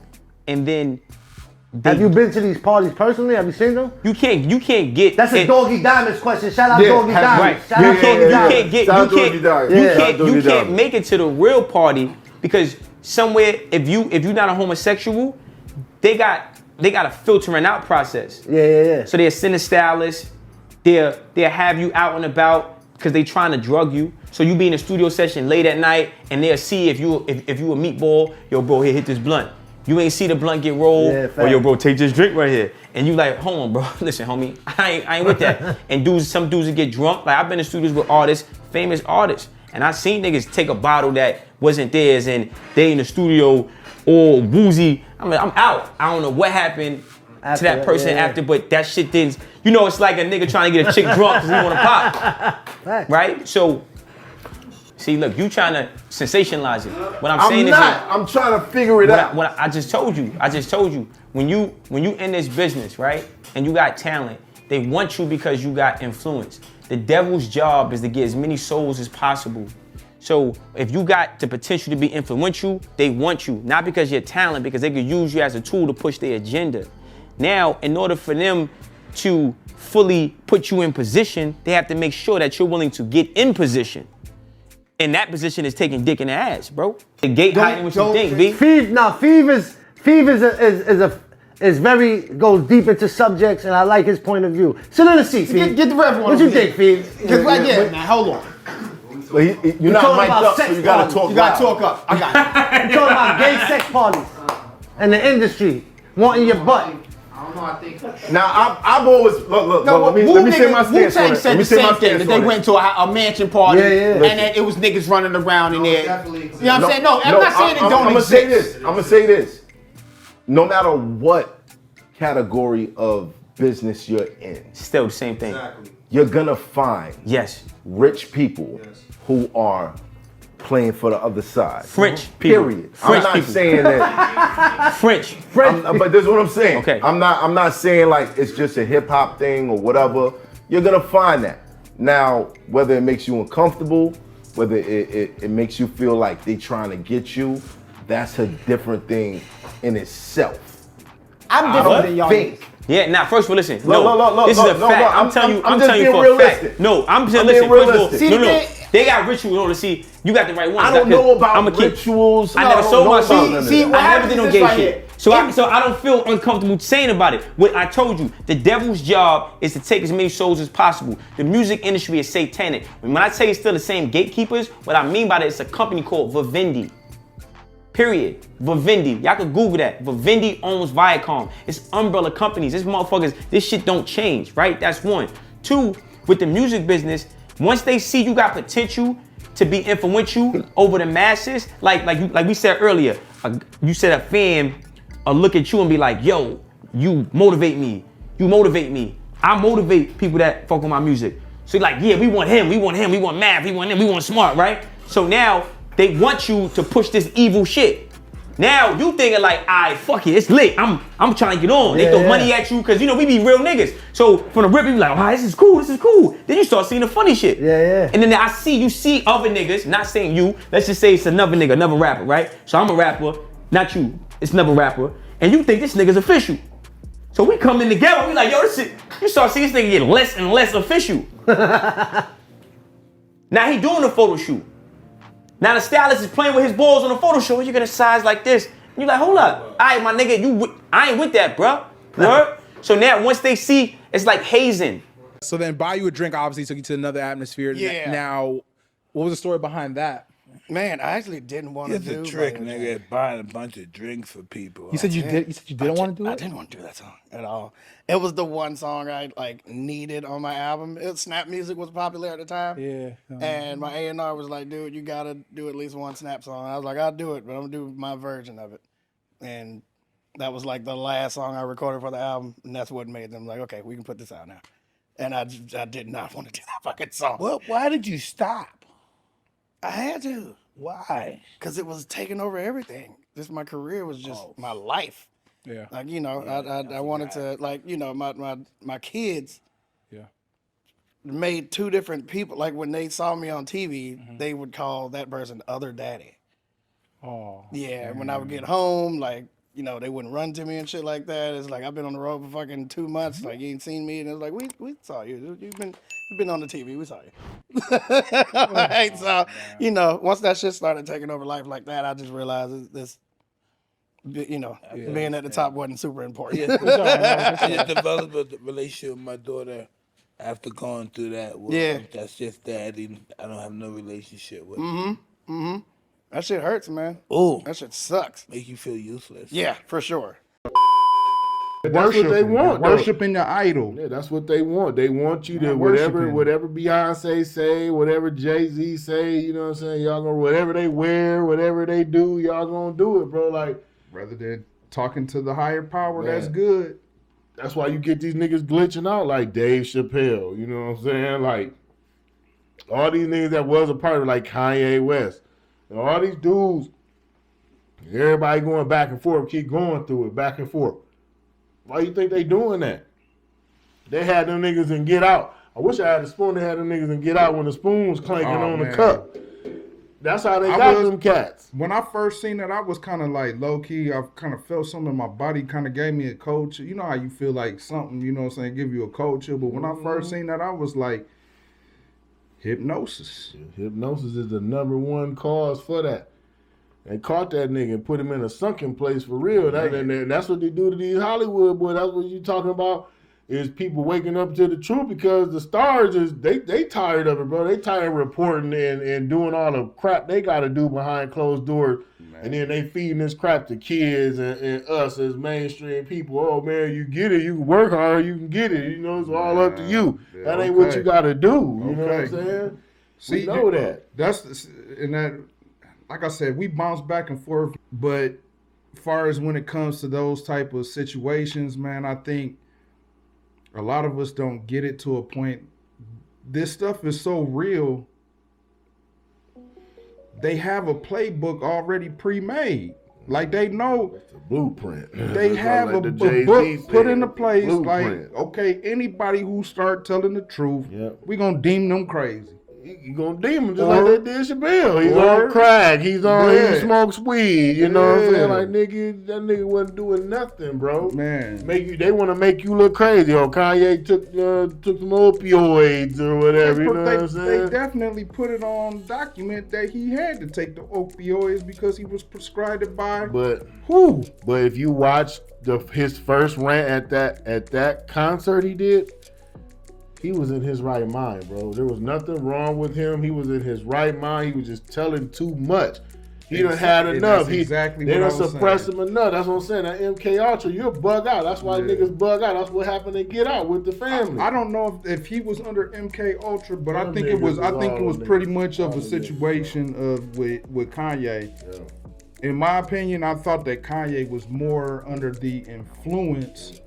and then have you been to these parties personally? Have you seen them? You can't get. That's a Doggy Diamonds question. Shout out Doggy Diamonds. Right. Shout out Doggy Diamonds. You can't make it to the real party because somewhere if you're not a homosexual, they got a filtering out process. Yeah. So they'll send a stylist. They'll have you out and about because they trying to drug you. So you be in a studio session late at night and they'll see if you a meatball. Yo, bro, here, hit this blunt. You ain't see the blunt get rolled, or yo, bro, take this drink right here. And you like, hold on, bro, listen, homie, I ain't with that. And some dudes that get drunk, like I've been in studios with artists, famous artists, and I seen niggas take a bottle that wasn't theirs and they in the studio all woozy. I'm like, I'm out. I don't know what happened to that person after, but that shit didn't, you know, it's like a nigga trying to get a chick drunk because he want to pop, right? So, see, look, you trying to sensationalize it. What I'm saying is I'm trying to figure it out. What I just told you. When you in this business, right, and you got talent, they want you because you got influence. The devil's job is to get as many souls as possible. So if you got the potential to be influential, they want you. Not because you're talent, because they could use you as a tool to push their agenda. Now, in order for them to fully put you in position, they have to make sure that you're willing to get in position. And that position is taking dick in the ass, bro. The gate hiding what you think, B. Feeve is very, goes deep into subjects, and I like his point of view. Sit in the seat, Feeve. Get the rev on. What you think, Feeve? Now, hold on. Well, you're not mic'd up, so you gotta talk. You gotta talk up. I got it. You're talking about gay sex parties and the industry wanting your butt. Now I've always look. No, let me say my stance on Wu-Tang it. said the same thing, that they went to a mansion party and then it was niggas running around in there. You know what I'm saying? No, I'm not saying it don't exist. I'm gonna say this. No matter what category of business you're in, still the same thing. You're gonna find rich people who are playing for the other side. French people. Period. French I'm not people. saying that. French. But this is what I'm saying. Okay. I'm not saying like it's just a hip hop thing or whatever. You're gonna find that. Now, whether it makes you uncomfortable, whether it makes you feel like they trying to get you, that's a different thing in itself. I'm different than y'all. Yeah, now first of all, listen. Look, this is a fact. I'm telling you for a fact. No, I'm just listen. First of all, no. They got rituals in order to see you got the right one. I don't know about rituals. I never sold myself. See, what I never did no gay right shit. So I don't feel uncomfortable saying about it. What I told you, the devil's job is to take as many souls as possible. The music industry is satanic. When I say it's still the same gatekeepers, what I mean by that is a company called Vivendi. Period. Vivendi. Y'all can Google that. Vivendi owns Viacom. It's umbrella companies. This motherfuckers, this shit don't change, right? That's one. Two, with the music business, once they see you got potential to be influential over the masses, like we said earlier, you said a fan look at you and be like, yo, you motivate me. You motivate me. I motivate people that fuck with my music. So like, yeah, we want him, we want Math, we want him, we want Smart, right? So now they want you to push this evil shit. Now you thinking like, alright, fuck it, it's lit. I'm trying to get on. They throw money at you because you know we be real niggas. So from the rip, you be like, alright, this is cool. Then you start seeing the funny shit. And then you see other niggas, not saying you, let's just say it's another nigga, another rapper, right? So I'm a rapper, not you. It's another rapper. And you think this nigga's official. So we come in together, we like, yo, this shit, you start seeing this nigga get less and less official. Now he doing a photo shoot. Now the stylist is playing with his balls on the photo shoot. You're gonna size like this. And you're like, hold up. All right, my nigga, I ain't with that, bro. Word? So now once they see, it's like hazing. So then Buy You a Drink obviously took you to another atmosphere. Yeah. Now, what was the story behind that? Man, I actually didn't want to do It's a trick, nigga, buying a bunch of drinks for people. You said you didn't want to do it? I didn't want to do that song at all. It was the one song I needed on my album. Snap music was popular at the time. Yeah. And my A&R was like, dude, you gotta do at least one Snap song. I was like, I'll do it, but I'm gonna do my version of it. And That was like the last song I recorded for the album, and that's what made them like, okay, we can put this out now. And I did not want to do that fucking song. Well, why did you stop? I had to. Why? Because it was taking over everything. Just my career was just my life. Yeah. Like, you know, I wanted to, like, you know, my kids made two different people. Like, when they saw me on TV, they would call that person Other Daddy. Oh. Yeah, when I would get home, like, you know, they wouldn't run to me and shit like that. It's like, I've been on the road for fucking 2 months. Like, you ain't seen me. And it's like, we saw you. You've been on the TV. We saw you. Right? So, you know, once that shit started taking over life like that, I just realized this, you know, being at the top wasn't super important. I just developed a relationship with my daughter after going through that. Well, that's just daddy. I don't have no relationship with her. That shit hurts, man. Oh, that shit sucks. Make you feel useless. Yeah, for sure. That's what they want. Worshiping the idol. Yeah, that's what they want. They want you to whatever Beyonce say, whatever Jay-Z say, you know what I'm saying? Y'all gonna whatever they wear, whatever they do, y'all gonna do it, bro. Like rather than talking to the higher power, Man. that's good. That's why you get these niggas glitching out like Dave Chappelle, you know what I'm saying? Like all these niggas that was a part of like Kanye West. And all these dudes, everybody going back and forth, keep going through it, back and forth. Why you think they doing that? They had them niggas in Get Out. I wish I had a spoon. They had them niggas in Get Out when the spoon was clanking on the cup. That's how they got them cats. When I first seen that, I was kind of like low key. I kind of felt something in my body, kind of gave me a culture. You know how you feel like something, you know what I'm saying, give you a culture. But when I first seen that, I was like, hypnosis. Hypnosis is the #1 cause for that. They caught that nigga and put him in a sunken place for real. That's what they do to these Hollywood boys. That's what you talking about is people waking up to the truth because the stars is they tired of it, bro. They tired of reporting and doing all the crap they got to do behind closed doors. And then they feeding this crap to kids and us as mainstream people. Oh man, you get it. You can work hard. You can get it. You know, it's all up to you. That ain't what you got to do. You know what I'm saying? See, we know that. Like I said, we bounce back and forth. But as far as when it comes to those type of situations, man, I think a lot of us don't get it to a point. This stuff is so real. They have a playbook already pre-made. Like they know it's a blueprint. They have like a book put into place. Like, okay, anybody who start telling the truth, we gonna deem them crazy. You gonna deem him just like they did Chappelle. He's on crack. He smokes weed. You know what I'm saying? Like that nigga wasn't doing nothing, bro. Man, they want to make you look crazy. Oh, Kanye took some opioids or whatever. You know what I'm saying? They definitely put it on document that he had to take the opioids because he was prescribed it by. But if you watch his first rant at that concert he did. He was in his right mind, bro. There was nothing wrong with him. He was in his right mind. He was just telling too much. He done had enough. They done suppressed him enough. That's what I'm saying. That MK Ultra, you'll bug out. That's why niggas bug out. That's what happened to Get Out with the family. I don't know if he was under MK Ultra, but I think it was pretty much of a situation with Kanye. Yeah. In my opinion, I thought that Kanye was more under the influence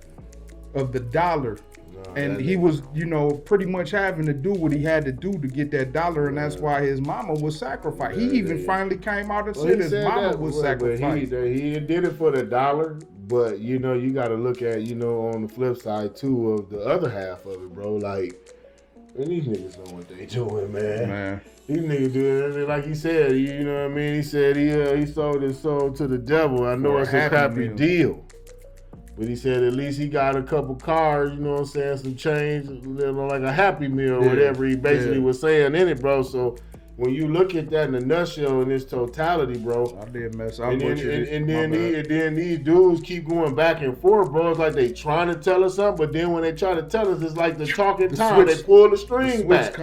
of the dollar. And he was, pretty much having to do what he had to do to get that dollar, and that's why his mama was sacrificed. He even finally came out and said his mama was sacrificed. He did it for the dollar, but you got to look at on the flip side too of the other half of it, bro. Like, man, these niggas know what they doing, man. These niggas do it like he said. You know what I mean? He said he sold his soul to the devil. I know it's a crappy deal. But he said at least he got a couple cars, you know what I'm saying, some change, like a Happy Meal or whatever he basically was saying in it, bro. So when you look at that in a nutshell in its totality, bro. I did mess up. And then these dudes keep going back and forth, bro. It's like they trying to tell us something, but then when they try to tell us, it's like the talking time. They pull the string back.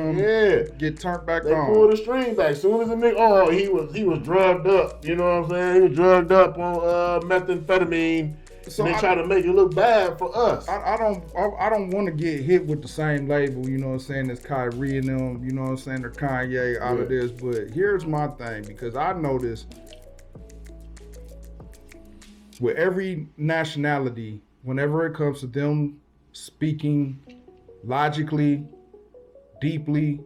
Get turned back on. They pull the string back. As soon as the nigga, he was drugged up. You know what I'm saying? He was drugged up on methamphetamine. So they try to make it look bad for us. I don't want to get hit with the same label, you know what I'm saying, as Kyrie and them, you know what I'm saying, or Kanye out of this. But here's my thing, because I noticed with every nationality, whenever it comes to them speaking logically, deeply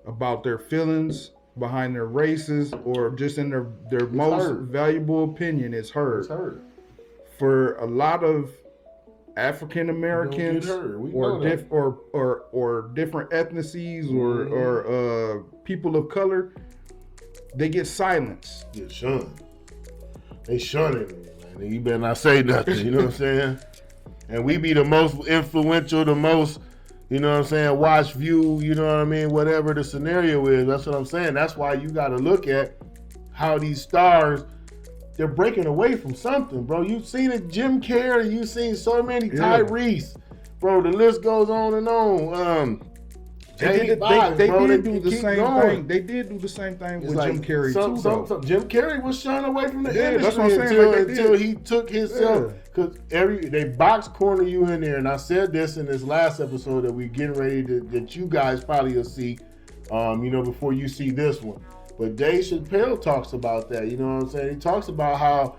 about their feelings behind their races or just in their most valuable opinion, is heard. It's heard. For a lot of African Americans or different ethnicities or people of color, they get silenced. Get shunned. They shunning it, man. You better not say nothing, you know what I'm saying? And we be the most influential, the most, you know what I'm saying, watch, view, you know what I mean, whatever the scenario is. That's what I'm saying. That's why you got to look at how these stars, they're breaking away from something, bro. You've seen it, Jim Carrey, you've seen so many, Tyrese, bro, the list goes on and on. They did do the same thing. They did do the same thing with Jim Carrey too. Jim Carrey was shunned away from the industry that's what I'm saying, until he took himself. Because they box corner you in there, and I said this in this last episode that we're getting ready that you guys probably will see, before you see this one. But Dave Chappelle talks about that. You know what I'm saying? He talks about how,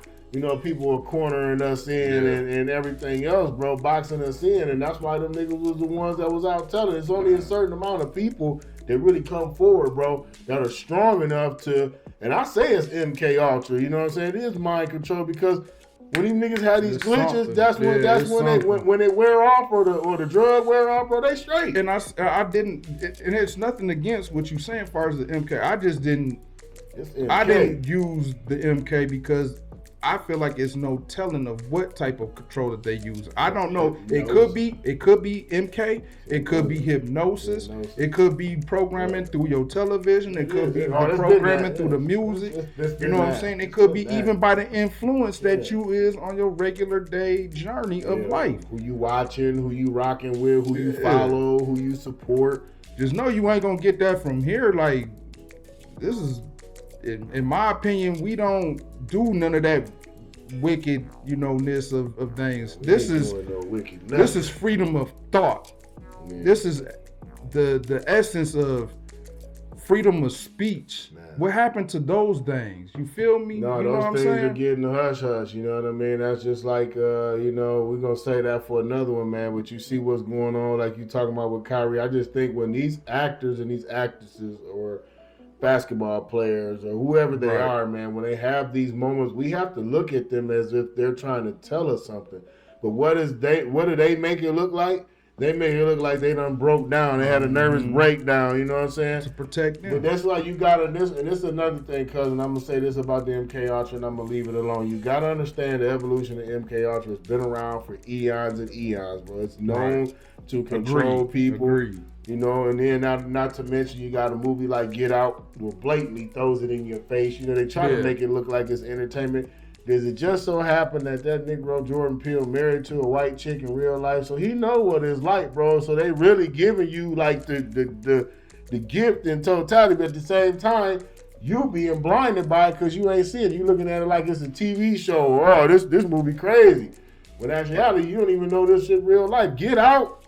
people are cornering us in and everything else, bro, boxing us in. And that's why them niggas was the ones that was out telling. It's only a certain amount of people that really come forward, bro, that are strong enough to, and I say it's MK Ultra, you know what I'm saying? It is mind control, because when these niggas have these glitches, that's when they wear off or the drug wear off, bro, they straight. And I didn't, and it's nothing against what you saying as far as the MK. I just didn't, I didn't use the MK because I feel like it's no telling of what type of control that they use. I don't know. It could be MK. It could be hypnosis. It could be programming through your television. It could be programming through the music. You know what I'm saying? It could be even by the influence that you is on your regular day journey of life. Who you watching, who you rocking with, who you follow, who you support. Just know you ain't gonna get that from here. Like, this is, in my opinion, we don't do none of that wicked, ness of things. This is freedom of thought. Yeah. This is the essence of freedom of speech. Man. What happened to those things? You feel me? No, those things are getting the hush hush. You know what I mean? That's just like, we're gonna say that for another one, man. But you see what's going on, like you talking about with Kyrie. I just think when these actors and these actresses or basketball players or whoever they are, man, when they have these moments, we have to look at them as if they're trying to tell us something. But what do they make it look like? They make it look like they done broke down. They had a nervous breakdown, you know what I'm saying? To protect them. But that's why you gotta, and this is another thing, cousin, I'm gonna say this about the MK Ultra and I'm gonna leave it alone. You gotta understand the evolution of MK Ultra has been around for eons and eons, bro. It's known to control people. Agreed. And then not to mention you got a movie like Get Out where blatantly throws it in your face. They try to make it look like it's entertainment. Does it just so happen that Negro Jordan Peele married to a white chick in real life? So he know what it's like, bro. So they really giving you like the gift in totality, but at the same time, you being blinded by it because you ain't see it. You looking at it like it's a TV show or, oh, this movie crazy. But in actuality, you don't even know this shit real life. Get Out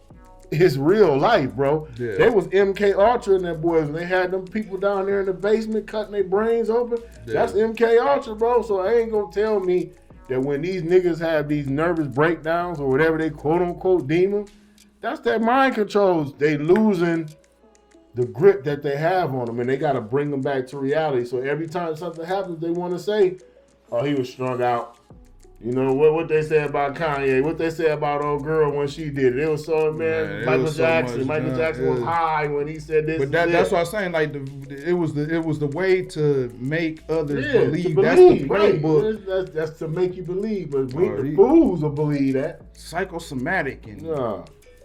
is real life, bro. Yeah. They was MK Ultra in that boys, and they had them people down there in the basement cutting their brains open. Yeah. That's MK Ultra, bro. So I ain't gonna tell me that when these niggas have these nervous breakdowns or whatever they quote unquote demon, that's that mind controls. They losing the grip that they have on them, and they gotta bring them back to reality. So every time something happens, they want to say, "Oh, he was strung out." You know what they say about Kanye, what they say about old girl when she did it. It was so, man, Michael Jackson was high when he said this. But that's what I'm saying. Like it was the way to make others believe. That's the playbook. Right. That's to make you believe. But the fools will believe that. Psychosomatic and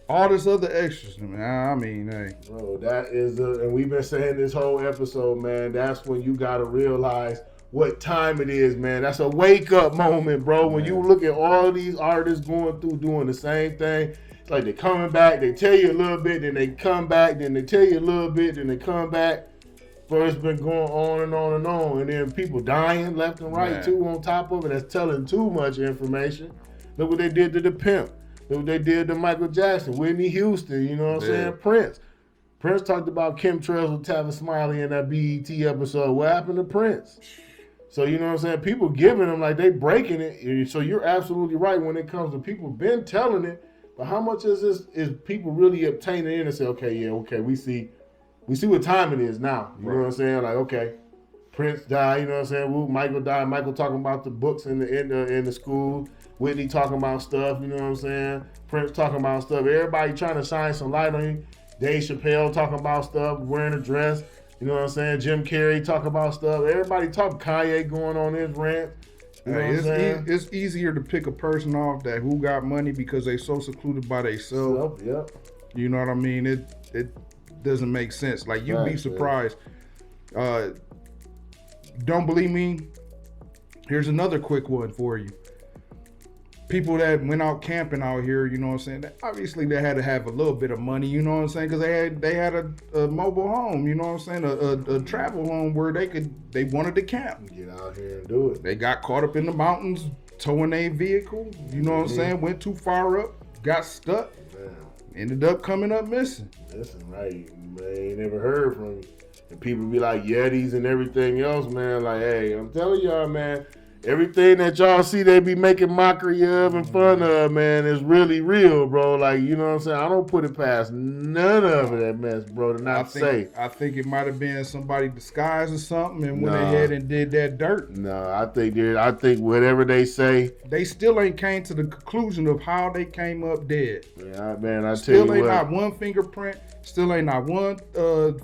all this other extras, man. I mean, hey. Bro, that is and we've been saying this whole episode, man. That's when you gotta realize what time it is, man. That's a wake-up moment, bro. When you look at all these artists going through doing the same thing, it's like they're coming back, they tell you a little bit, then they come back, then they tell you a little bit, then they come back. Bro, it's been going on and on and on. And then people dying left and right, too, on top of it. That's telling too much information. Look what they did to the Pimp. Look what they did to Michael Jackson, Whitney Houston, you know what I'm saying? Prince. Prince talked about chemtrails with Tavis Smiley in that BET episode. What happened to Prince? So you know what I'm saying? People giving them like they breaking it. So you're absolutely right when it comes to people been telling it. But how much is people really obtaining in and say, okay, we see what time it is now. You know what I'm saying? Like, okay, Prince died, you know what I'm saying? Michael died. Michael talking about the books in the school. Whitney talking about stuff, you know what I'm saying? Prince talking about stuff. Everybody trying to shine some light on you. Dave Chappelle talking about stuff, wearing a dress. You know what I'm saying? Jim Carrey talking about stuff. Everybody talking. Kanye going on his rant. You know what I'm saying? It's easier to pick a person off that who got money because they so secluded by themselves. Yep. You know what I mean? It doesn't make sense. Like you'd be surprised. Don't believe me? Here's another quick one for you. People that went out camping out here, you know what I'm saying? Obviously, they had to have a little bit of money, you know what I'm saying? Because they had a mobile home, you know what I'm saying? A travel home where they wanted to camp. Get out here and do it. They got caught up in the mountains, towing a vehicle, you know what I'm saying? Went too far up, got stuck, ended up coming up missing. Listen, right? Man, ain't never heard from you. And people be like Yetis and everything else, man. Like, hey, I'm telling y'all, man. Everything that y'all see they be making mockery of and fun of, man, is really real, bro. Like, you know what I'm saying? I don't put it past none of that mess, bro, to not say. I think it might have been somebody disguised or something and went ahead and did that dirt. No, I think whatever they say. They still ain't came to the conclusion of how they came up dead. Yeah, man, I tell you what. Still ain't not one fingerprint. Still ain't not one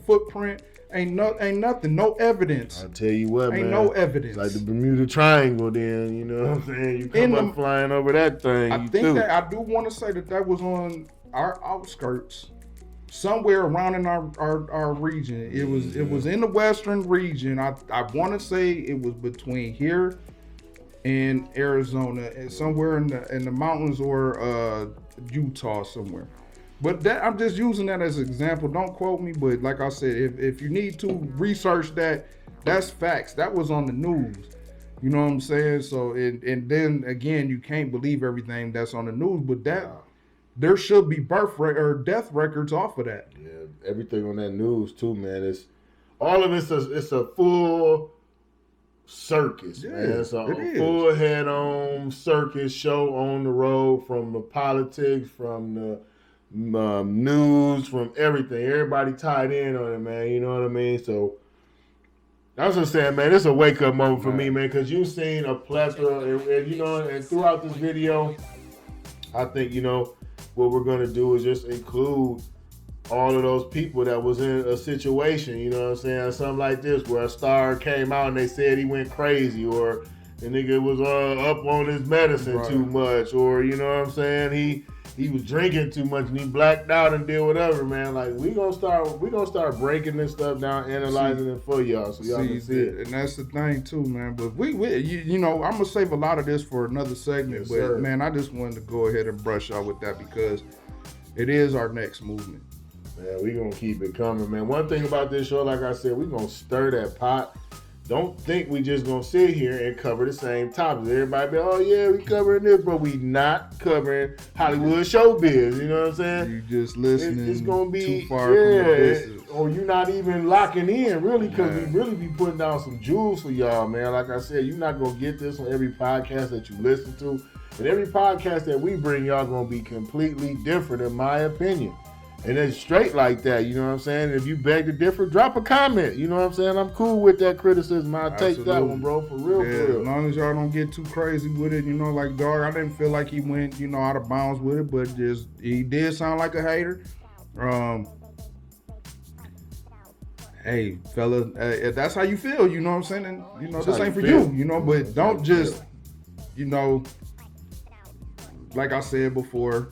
footprint. Ain't nothing, no evidence. I tell you what, ain't man. no evidence. Like the Bermuda Triangle, then you know what I'm saying. You come up flying over that thing. I think that I do want to say that was on our outskirts, somewhere around in our region. It was in the western region. I want to say it was between here and Arizona, and somewhere in the mountains or Utah somewhere. But that I'm just using that as an example. Don't quote me, but like I said, if you need to research that, that's facts. That was on the news. You know what I'm saying? So and then again, you can't believe everything that's on the news, but there should be death records off of that. Yeah, everything on that news too, man. It's all of it's a full circus, man. It's a full head-on circus show on the road, from the politics, from the news, from everything. Everybody tied in on it, man. You know what I mean? So I was just saying, man, it's a wake-up moment for me, man, because you've seen a plethora, and you know, and throughout this video, I think, you know, what we're going to do is just include all of those people that was in a situation, you know what I'm saying, something like this, where a star came out and they said he went crazy, or the nigga was up on his medicine too much, or, you know what I'm saying, he was drinking too much and he blacked out and did whatever, man. Like, we gonna start breaking this stuff down, analyzing it for y'all, so y'all can see it. And that's the thing too, man. But you know, I'm gonna save a lot of this for another segment. Yes, but sir. Man, I just wanted to go ahead and brush out with that because it is our next movement. Man, we gonna keep it coming, man. One thing about this show, like I said, we gonna stir that pot. Don't think we just gonna sit here and cover the same topics. Everybody be, oh yeah, we covering this, but we not covering Hollywood showbiz. You know what I'm saying? You just listening. It's gonna be too far from the business. Or you not even locking in, really, because we really be putting down some jewels for y'all, man. Like I said, you're not gonna get this on every podcast that you listen to, and every podcast that we bring, y'all gonna be completely different, in my opinion. And it's straight like that, you know what I'm saying? If you beg to differ, drop a comment. You know what I'm saying? I'm cool with that criticism. I'll take that one, bro, for real, yeah, for real. As long as y'all don't get too crazy with it, you know, like, dog, I didn't feel like he went, you know, out of bounds with it, but just, he did sound like a hater. Hey, fella, if that's how you feel, you know what I'm saying? And, you know, this ain't for you, you know, but don't just, you know, like I said before,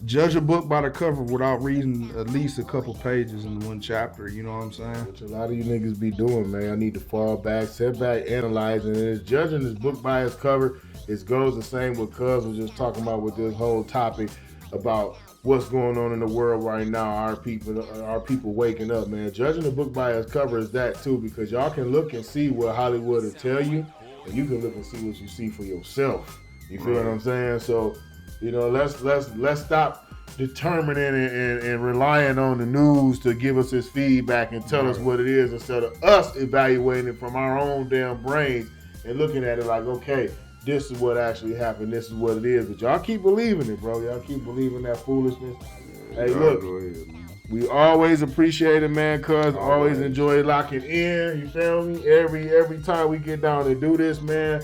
judge a book by the cover without reading at least a couple pages in one chapter, you know what I'm saying? Which a lot of you niggas be doing, man. I need to fall back, sit back, analyze, and it's judging this book by its cover. It goes the same with Cuz was just talking about with this whole topic about what's going on in the world right now. Our people waking up, man. Judging the book by its cover is that too, because y'all can look and see what Hollywood will tell you, and you can look and see what you see for yourself. You feel what I'm saying? So, you know, let's stop determining and relying on the news to give us his feedback and tell us what it is instead of us evaluating it from our own damn brains and looking at it like, okay, this is what actually happened. This is what it is. But y'all keep believing it, bro. Y'all keep believing that foolishness. Hey, look, we always appreciate it, man, cuz always enjoy locking in. You feel me? Every time we get down and do this, man.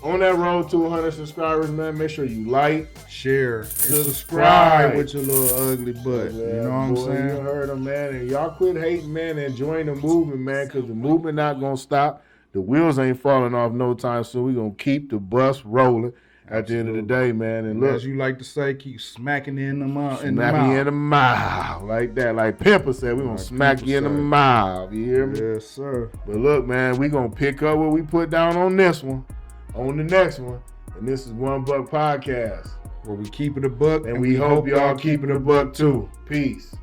On that road to 100 subscribers, man, make sure you like, share, and subscribe with your little ugly butt. Yeah, you know what I'm saying? You heard them, man. And y'all quit hating, man, and join the movement, man, because the movement not going to stop. The wheels ain't falling off no time soon. We going to keep the bus rolling at the end of the day, man. And look, as you like to say, keep smacking in the mouth. Smack you in the mouth. Like that. Like Pimper said, we going to smack you in the mouth. You hear me? Yes, sir. But look, man, we going to pick up what we put down on this one. On the next one, and this is One Buck Podcast, where we keep it a buck, and we hope y'all keep it a buck too. Peace.